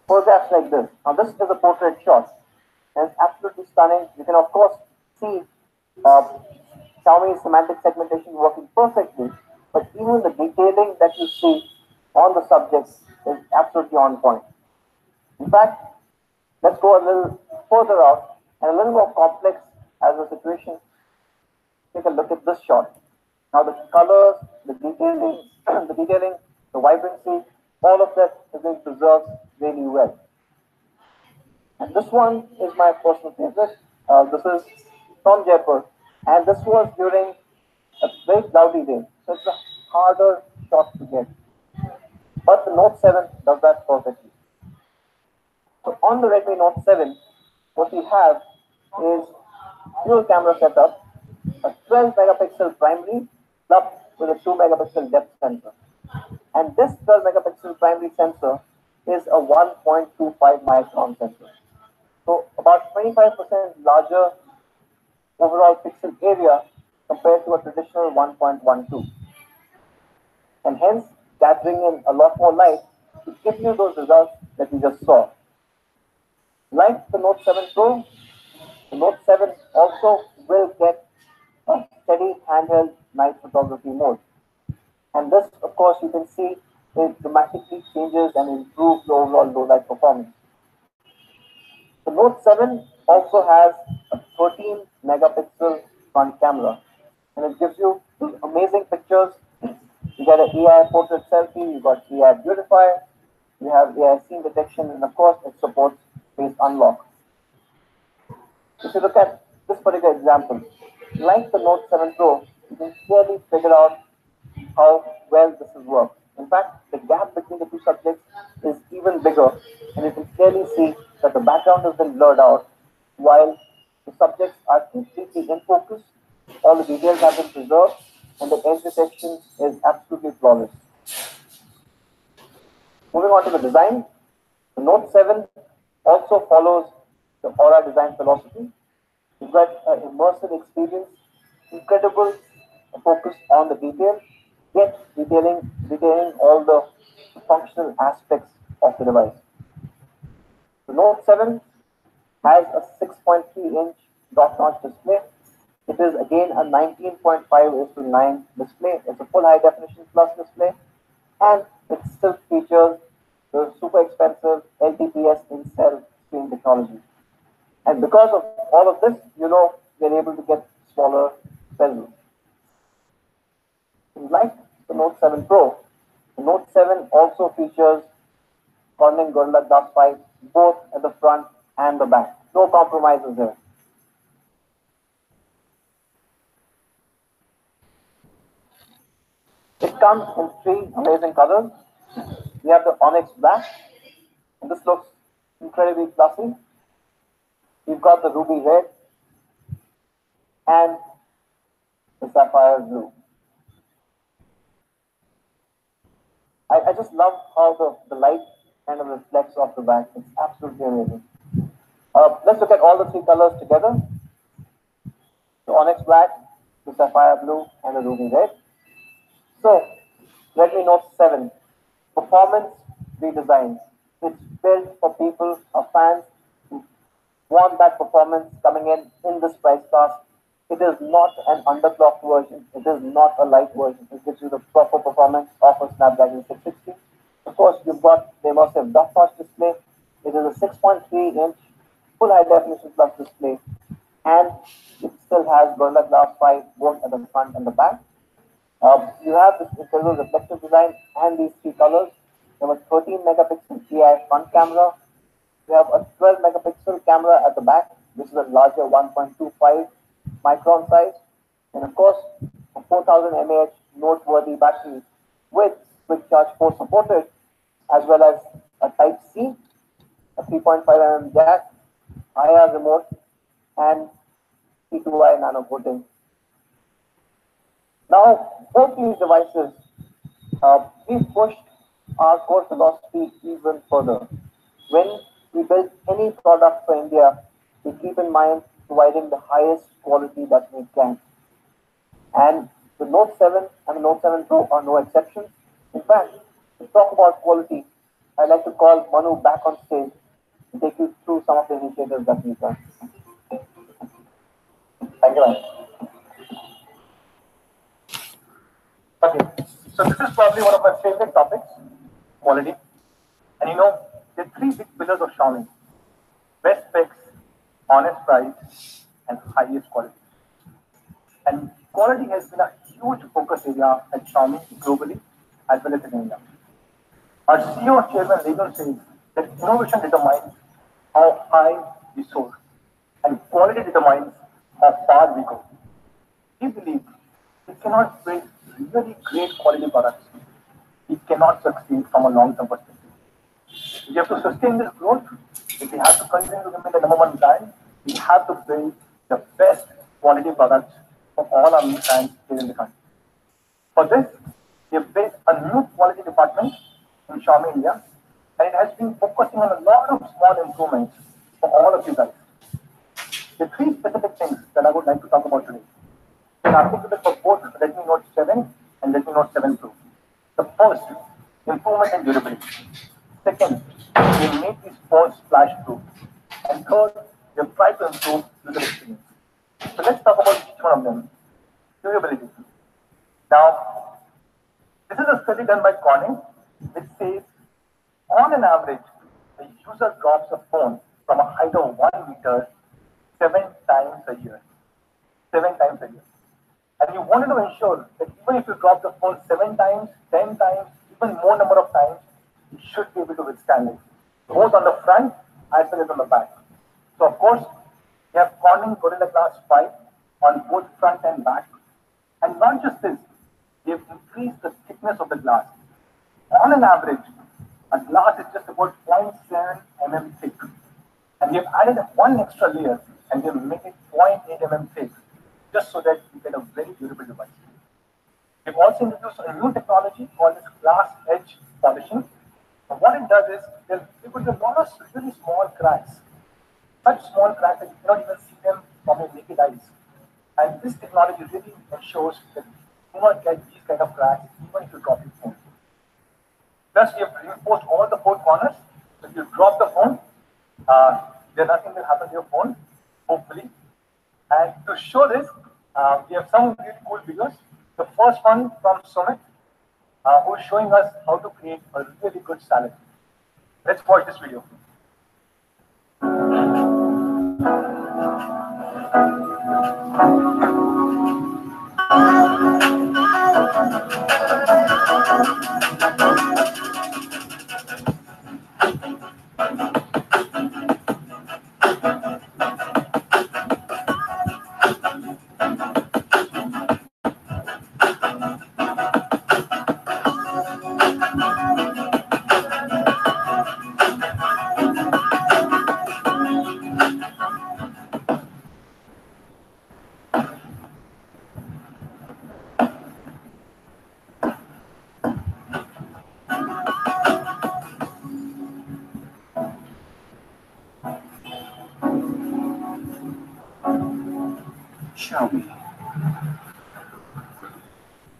Photographs like this. Now, this is a portrait shot. And it's absolutely stunning. You can, of course, see uh, Xiaomi's semantic segmentation working perfectly, but even the detailing that you see on the subject is absolutely on point. In fact, let's go a little further out and a little more complex as a situation. Take a look at this shot. Now the colors, the detailing, the vibrancy, all of that is being preserved really well. And this one is my personal favorite. This is from Jaipur, and this was during a very cloudy day, so it's a harder shot to get. But the Note 7 does that perfectly. So on the Redmi Note 7, what we have is dual camera setup, a 12 megapixel primary clubbed with a 2 megapixel depth sensor. And this 12 megapixel primary sensor is a 1.25 micron sensor. So about 25% larger overall pixel area compared to a traditional 1.12. And hence gathering in a lot more light to give you those results that we just saw. Like the Note 7 Pro, the Note 7 also will get a steady handheld night photography mode. And this, of course, you can see it dramatically changes and improves the overall low light performance. The Note 7 also has a 13 megapixel front camera, and it gives you these amazing pictures. You get an AI portrait selfie, you got AI beautifier, you have AI scene detection, and of course, it supports face unlock. If you look at this particular example, like the Note 7 Pro, you can clearly figure out how well this has worked. In fact, the gap between the two subjects is even bigger, and you can clearly see that the background has been blurred out while the subjects are completely in focus, all the details have been preserved, and the edge detection is absolutely flawless. Moving on to the design, the Note 7 also follows the Aura design philosophy. You've got an immersive experience, incredible focus on the detail, yet detailing all the functional aspects of the device. The Note 7 has a 6.3-inch dot notch display. It is again a 19.5:9 display. It's a full high definition plus display, and it still features the super expensive LTPS in cell screen technology. And because of all of this, we're able to get smaller bezels. Like the Note 7 Pro, the Note 7 also features Corning Gorilla Glass 5 both at the front and the back. No compromises here. It comes in three amazing colors. We have the Onyx Black, and this looks incredibly classy. We've got the Ruby Red and the Sapphire Blue. I just love how the light kind of reflects off the back. It's absolutely amazing. Let's look at all the three colors together. The Onyx Black, the Sapphire Blue, and the Ruby Red. So, Redmi Note 7, performance redesign. It's built for people or fans who want that performance coming in this price class. It is not an underclocked version. It is not a light version. It gives you the proper performance of a Snapdragon 660. Of course, you've got the immersive dot notch display. It is a 6.3-inch full high definition plus display, and it's still has Gorilla Glass 5 both at the front and the back. You have this incredible reflective design and these three colors. You have a 13 megapixel AI front camera. You have a 12 megapixel camera at the back, which is a larger 1.25 micron size. And of course, a 4000 mAh noteworthy battery with quick charge 4 supported, as well as a Type C, a 3.5 mm jack, IR remote, and T2I nano coating. Now, both these devices, we pushed our core philosophy even further. When we build any product for India, we keep in mind providing the highest quality that we can. And the Note 7 and the Note 7 Pro are no exception. In fact, to talk about quality, I'd like to call Manu back on stage to take you through some of the initiatives that we've done. Thank you, Manu. Okay, so this is probably one of my favorite topics, quality. And you know, there are three big pillars of Xiaomi: best specs, honest price, and highest quality. And quality has been a huge focus area at Xiaomi globally as well as in India. Our CEO Chairman Legal says that innovation determines how high we soar, and quality determines how far we go. We believe we cannot build really great quality products. We cannot succeed from a long-term perspective. If we have to sustain this growth, if we have to continue to remain the number one brand, we have to build the best quality products for all our brands here in the country. For this, we have built a new quality department in Xiaomi India, and it has been focusing on a lot of small improvements for all of you guys. The three specific things that I would like to talk about today. An article for both Redmi Note 7 and Redmi Note 7 Pro. The first, improvement in durability. Second, we make these phones splash-proof. And third, we have tried to improve user experience. So let's talk about each one of them. Durability. Now, this is a study done by Corning, which says, on an average, the user drops a phone from a height of 1 meter 7 times a year. 7 times a year. And you wanted to ensure that even if you drop the phone 7 times, 10 times, even more number of times, you should be able to withstand it, both on the front as well as on the back. So of course, we have Corning Gorilla Glass 5 on both front and back. And not just this, we have increased the thickness of the glass. On an average, a glass is just about 0.7 mm thick. And we have added one extra layer and we have made it 0.8 mm thick, just so that you get a very durable device. We've also introduced a new technology called this glass edge polishing. And what it does is, there could be a lot of really small cracks. Such small cracks that you cannot even see them from your naked eyes. And this technology really ensures that you do not get these kind of cracks even if you drop your phone. Plus, we have reinforced all the four corners. So if you drop the phone, nothing will happen to your phone, hopefully. And to show this, we have some really cool videos. The first one from Sumit, who is showing us how to create a really good salad. Let's watch this video.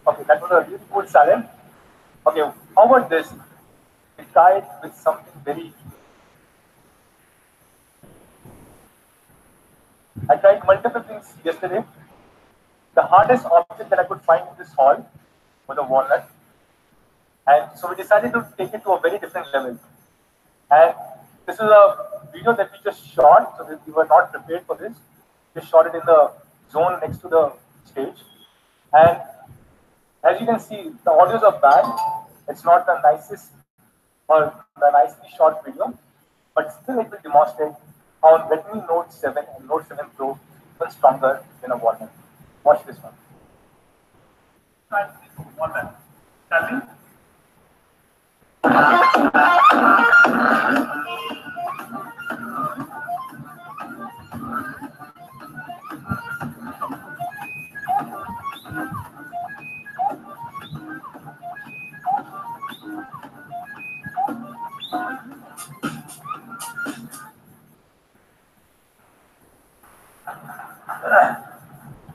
Okay, that was a really cool salad. Okay, how about this? We tried with something very. I tried multiple things yesterday. The hardest object that I could find in this hall was a walnut. And so we decided to take it to a very different level. And this is a video that we just shot, so we were not prepared for this. We shot it in the zone next to the stage. And as you can see, the audios are bad. It's not the nicest or the nicely shot video, but still it will demonstrate how Redmi Note 7 and Note 7 Pro even stronger than a walnut. Watch this one. Walnut. Shall we?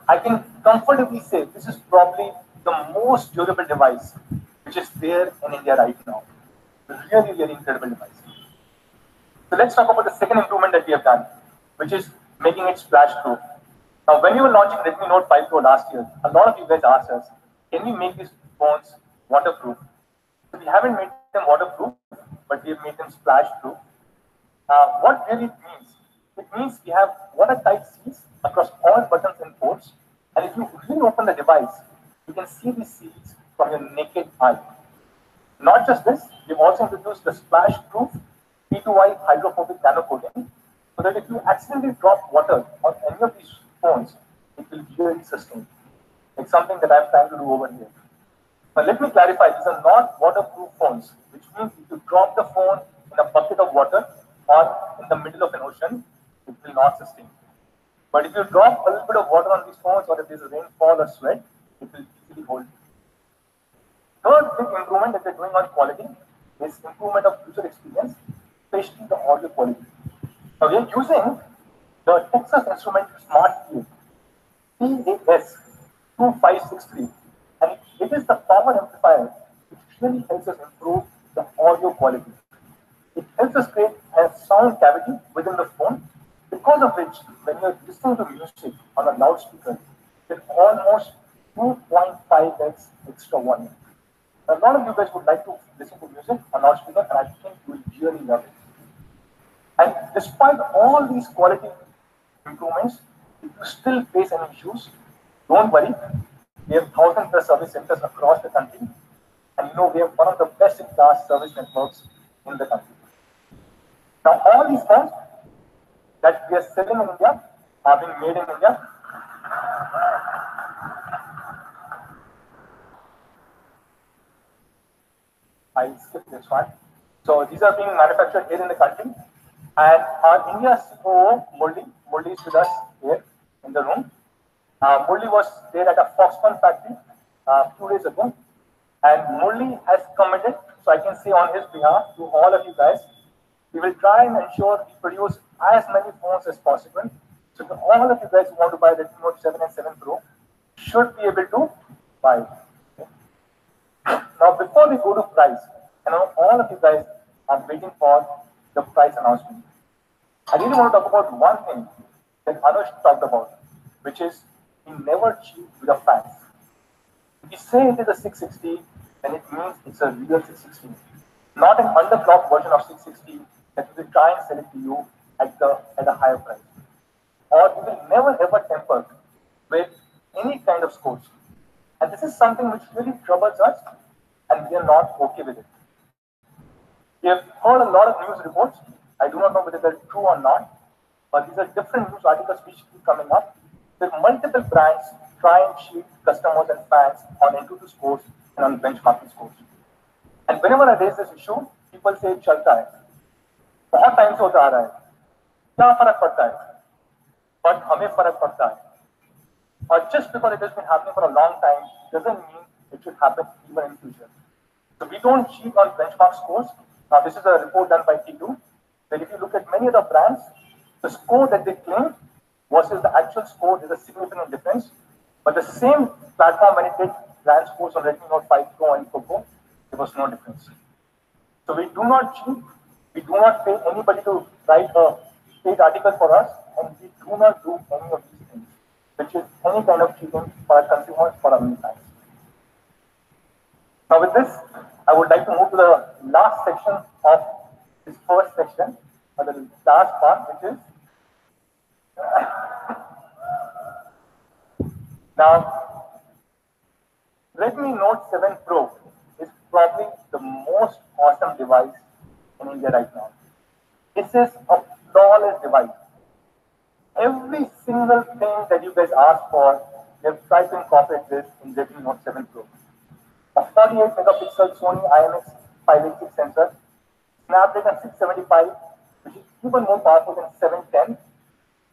I can comfortably say this is probably the most durable device which is there in India right now. Really, really incredible device. So let's talk about the second improvement that we have done, which is making it splash proof. Now, when we were launching Redmi Note 5 Pro last year, a lot of you guys asked us, can we make these phones waterproof? So we haven't made them waterproof, but we have made them splash proof. What really it means? It means we have watertight seals across all buttons and ports. And if you really open the device, you can see these seals from your naked eye. Not just this, we've also introduced the splash-proof P2I hydrophobic nano coating, so that if you accidentally drop water on any of these phones, it will really sustain. It's something that I'm trying to do over here. But let me clarify, these are not waterproof phones, which means if you drop the phone in a bucket of water or in the middle of an ocean, it will not sustain. But if you drop a little bit of water on these phones, or if there's a rainfall or sweat, it will easily hold. Third big improvement that we're doing on quality is improvement of user experience, especially the audio quality. Now we are using the Texas Instruments Smart Key TAS2563, and it is the power amplifier which really helps us improve the audio quality. It helps us create a sound cavity within the phone, because of which, when you're listening to music on a loudspeaker, you get almost 2.5x extra volume. A lot of you guys would like to listen to music on loudspeaker, and I think you will really love it. And despite all these quality improvements, if you still face any issues, don't worry. We have 1,000 plus service centers across the country, and we have one of the best in class service networks in the country. Now, all these phones that we are selling in India are being made in India. I skipped this one. So these are being manufactured here in the country. And our India COO, Murli is with us here in the room. Murli was there at a Foxconn factory 2 days ago. And Murli has committed, so I can say on his behalf to all of you guys, we will try and ensure we produce as many phones as possible. So to all of you guys who want to buy the Redmi Note 7 and 7 Pro should be able to buy it. Okay? Now, before we go to price, I know all of you guys are waiting for the price announcement. I really want to talk about one thing that Anush talked about, which is we never cheat with the fans. If we say it is a 660, then it means it's a real 660, not an underclocked version of 660 that we will try and sell it to you at a higher price. Or we will never ever temper with any kind of scores. And this is something which really troubles us, and we are not okay with it. We have heard a lot of news reports. I do not know whether they're true or not, but these are different news articles which keep coming up, where multiple brands try and cheat customers and fans on Antutu scores and on benchmarking scores. And whenever I raise this issue, people say चलता है, बहुत time से होता आ रहा है, क्या फर्क पड़ता है? But हमें फर्क पड़ता है. Or just because it has been happening for a long time doesn't mean it should happen even in future. So we don't cheat on benchmark scores. Now this is a report done by T2. That if you look at many of the brands, the score that they claim versus the actual score is a significant difference. But the same platform, when it did brand scores on Redmi Note 5 Pro and Poco, there was no difference. So we do not cheat. We do not pay anybody to write a paid article for us, and we do not do any of these things, which is any kind of cheating for our consumers, for our fans. Now with this, I would like to move to the last section of this first section, or the last part, which is Now, Redmi Note 7 Pro is probably the most awesome device in India right now. This is a flawless device. Every single thing that you guys asked for, they've tried to incorporate this in Redmi Note 7 Pro. A 48 megapixel Sony IMX 586 sensor, Snapdragon 675, which is even more powerful than 710.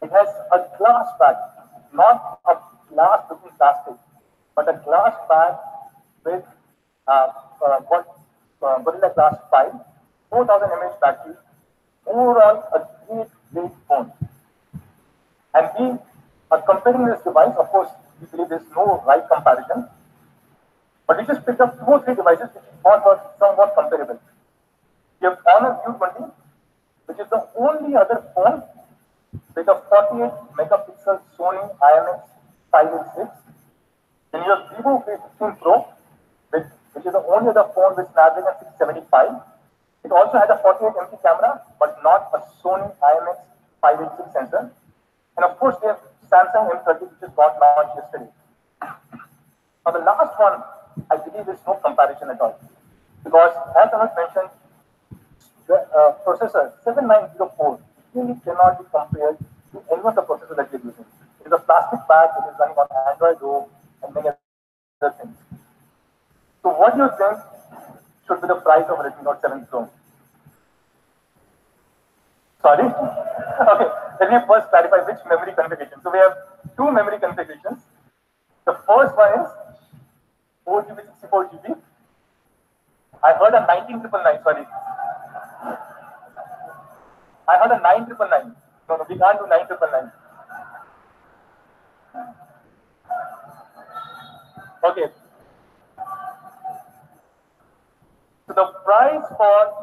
It has a glass back, not a glass looking plastic, but a glass back with Gorilla Glass 5, 4000 mAh battery, overall a great phone. And we are comparing this device, of course, we believe there's no right comparison, but we just picked up 2 or 3 devices which we thought were somewhat comparable. We have Honor View 20, which is the only other phone with a 48 megapixel Sony IMX 586. Then you have Vivo V15 Pro, which is the only other phone with Snapdragon 675. It also has a 48 MP camera, but not a Sony IMX 586 sensor. And of course, we have Samsung M30, which just got launched yesterday. Now, the last one, I believe, is no comparison at all. Because, as Anuj mentioned, the processor 7904 really cannot be compared to any of the processors that we're using. It is a plastic bag, it is running on Android Go, and many other things. So, what do you think should be the price of Redmi Note 7 Pro? Sorry? Okay, let me first clarify which memory configuration. So we have 2 memory configurations. The first one is 4GB, 64GB. I heard a 19999, sorry. I heard a 9999. No, we can't do 9999. Okay. So the price for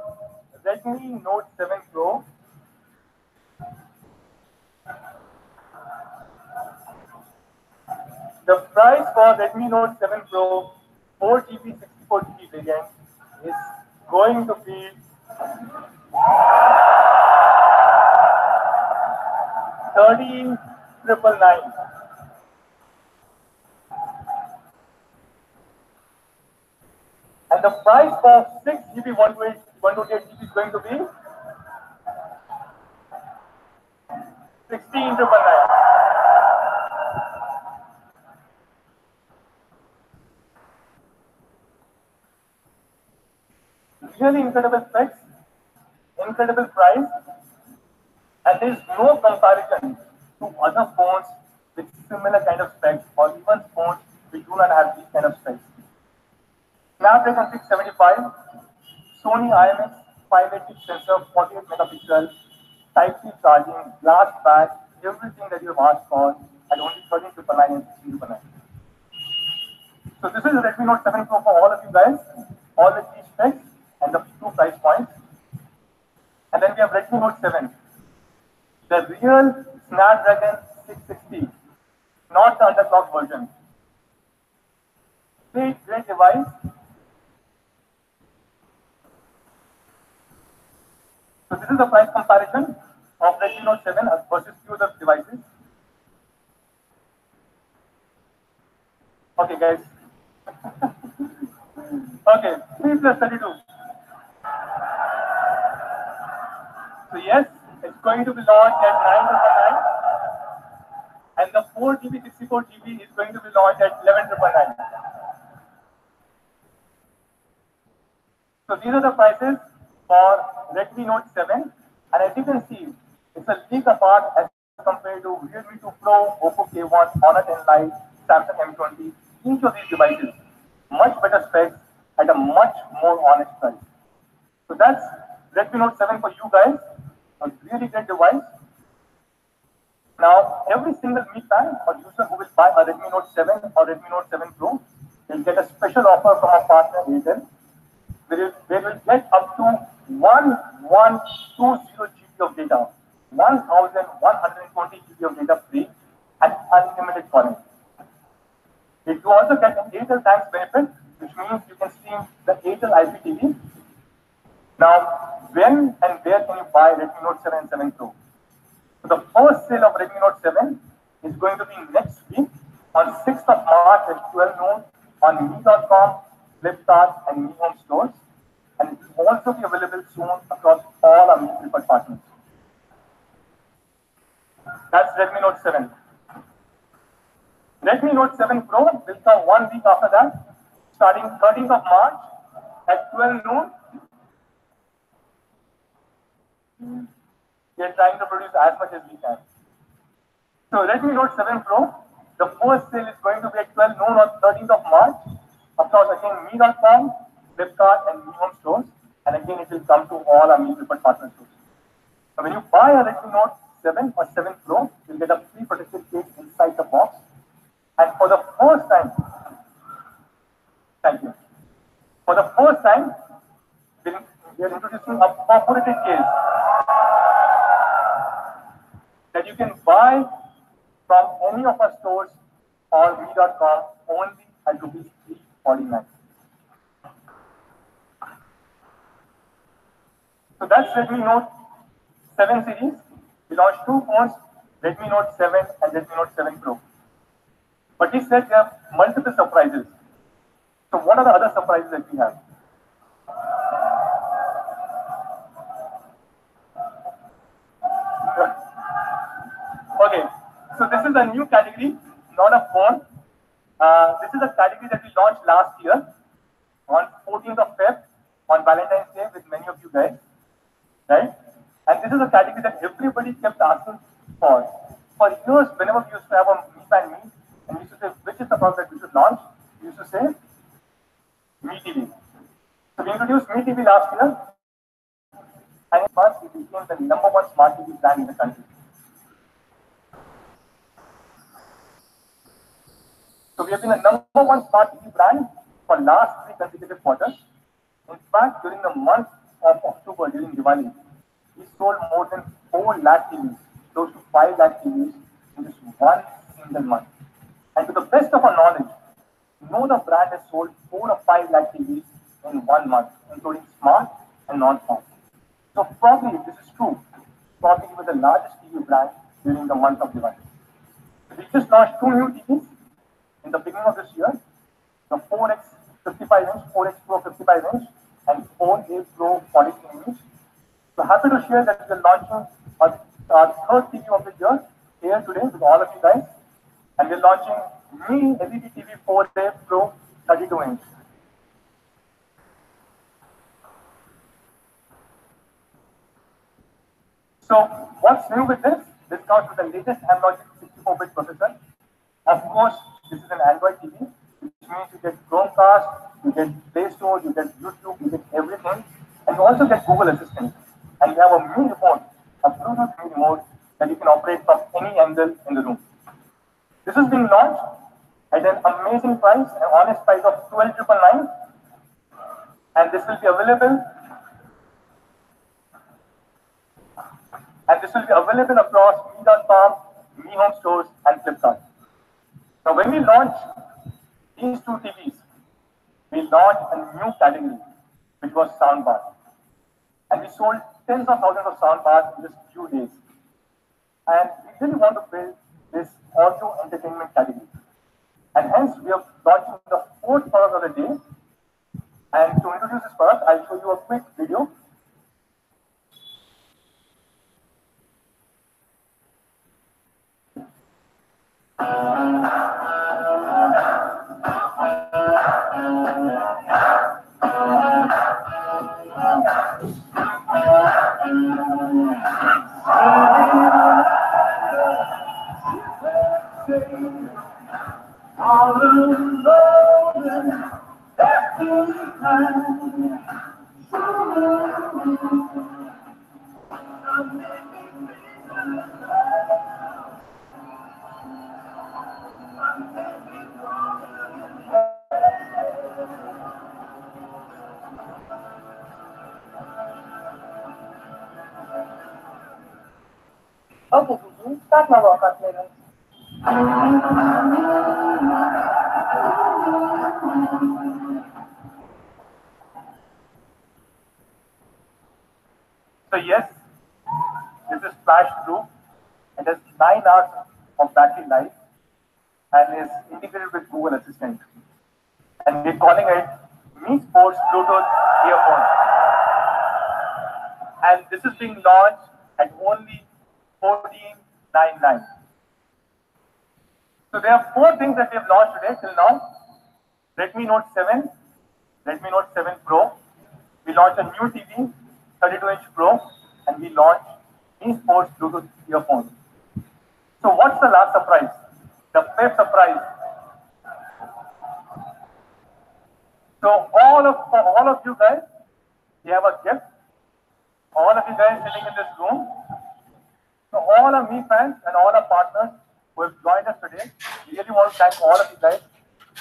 Redmi Note 7 Pro The price for Redmi Note 7 Pro 4GB, 64GB variant is going to be 13,999. And the price for 6GB, 128GB is going to be 16,999. Really incredible specs, incredible price, and there is no comparison to other phones with similar kind of specs or even phones which do not have these kind of specs. Snapdragon 675, Sony IMX 586 sensor, 48 megapixel, Type-C charging, glass back, everything that you have asked for at only 13,999 and 16,999. So this is the Redmi Note 7 Pro for all of you guys, all the key specs and the 2 price points. And then we have Redmi Note 7, the real Snapdragon 660, not the underclocked version. Great device. So this is the price comparison of Redmi Note 7 versus few other devices. Okay, guys. Okay, 3 plus 32. So yes, it's going to be launched at 9,999, and the 4GB, 64GB is going to be launched at 11,999. So these are the prices for Redmi Note 7, and as you can see, it's a league apart as compared to Realme 2 Pro, Oppo K1, Honor 10 Lite, Samsung M20. Each of these devices, much better specs at a much more honest price. So that's Redmi Note 7 for you guys, a really great device. Now, every single Mi fan or user who will buy a Redmi Note 7 or Redmi Note 7 Pro will get a special offer from our partner Intel. They will get up to 1120 GB of data, 1120 GB of data free and unlimited calling. You also get an Airtel Thanks benefit, which means you can stream the Airtel IPTV. Now, when and where can you buy Redmi Note 7 and 7 Pro? So the first sale of Redmi Note 7 is going to be next week on 6th of March at 12 noon on me.com, Flipkart, and Me Home stores. And it will also be available soon across all our Me preferred partners. That's Redmi Note 7. Redmi Note 7 Pro will come 1 week after that, starting 13th of March at 12 noon. We are trying to produce as much as we can. So Redmi Note 7 Pro, the first sale is going to be at 12 noon on 13th of March. Of course, again, me.com, Flipkart, and Me Home stores. And again, it will come to all our Me preferred partner stores. So when you buy a Redmi Note 7 or 7 Pro, you'll get a free protected case inside the box. And for the first time, thank you. For the first time, we are introducing a perforated case that you can buy from any of our stores or me.com only at rupees 349. So that's Redmi Note 7 series. We launched two phones, Redmi Note 7 and Redmi Note 7 Pro. But we said we have multiple surprises. So what are the other surprises that we have? Okay, so this is a new category, not a phone. This is a category that we launched last year on 14th of Feb on Valentine's Day with many of you guys, right? And this is a category that everybody kept asking for. For years, whenever we used to have a Meet and Meet, and we used to say, which is the product that we should launch, we used to say, Me TV. So we introduced Me TV last year, and in months, it became the #1 smart TV brand in the country. So we have been a #1 smart TV brand for last 3 consecutive quarters. In fact, during the month of October, during Diwali, we sold more than 4 lakh TVs, close to 5 lakh TVs in just one single month. And to the best of our knowledge, no other brand has sold 4 or 5 lakh TVs in 1 month, including smart and non-smart. So probably, if this is true, probably we were the largest TV brand during the month of Diwali. So we just launched 2 new TVs in the beginning of this year, the 4X 55-inch, 4X Pro 55-inch, and 4A Pro 43-inch. So happy to share that we are launching our third TV of the year here today with all of you guys. And we're launching Mi LED TV 4A Pro 32-inch. So what's new with this? This comes with the latest Android 64-bit processor. Of course, this is an Android TV, which means you get Chromecast, you get Play Store, you get YouTube, you get everything, and you also get Google Assistant. And you have a Mi remote, a Bluetooth Mi remote that you can operate from any angle in the room. This is being launched at an amazing price, an honest price of 12,999, and this will be available. And this will be available across me.com, Me Home stores, and Flipkart. Now, when we launch these 2 TVs, we launched a new category, which was soundbar. And we sold tens of thousands of soundbars in just few days. And we really want to build this audio entertainment category. And hence, we are launching the 4th product of the day. And to introduce this product, I'll show you a quick video. Okay, Gigi, start my workout later. So yes, this is flash proof. It has 9 hours of battery life. and is integrated with Google Assistant. And we're calling it Mi Sports Bluetooth earphones. And this is being launched at only 1499. So there are four things that we have launched today till now. Redmi Note 7, Redmi Note 7 Pro. We launched a new TV, 32-inch Pro, and we launched Mi Sports Bluetooth earphones. So what's the last surprise? The fifth surprise. So for all of you guys, we have a gift. All of you guys sitting in this room. So all our Mi fans and all our partners who have joined us today, we really want to thank all of you guys.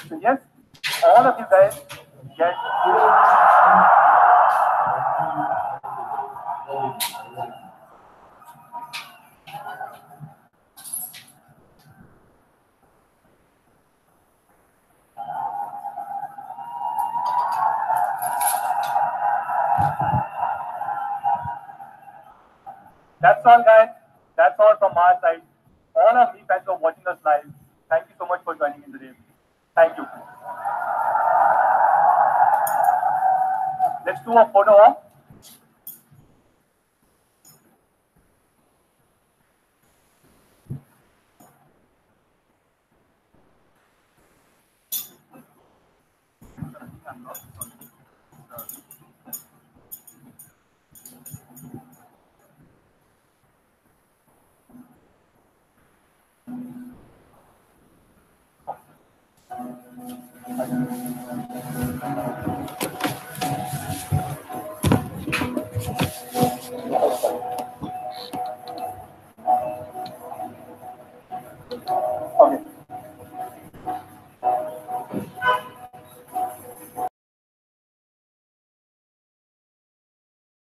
So yes, all of you guys get that's all, guys. That's all from our side. All our Mi fans who are watching us live, thank you so much for joining in today. Thank you. Let's do a photo op.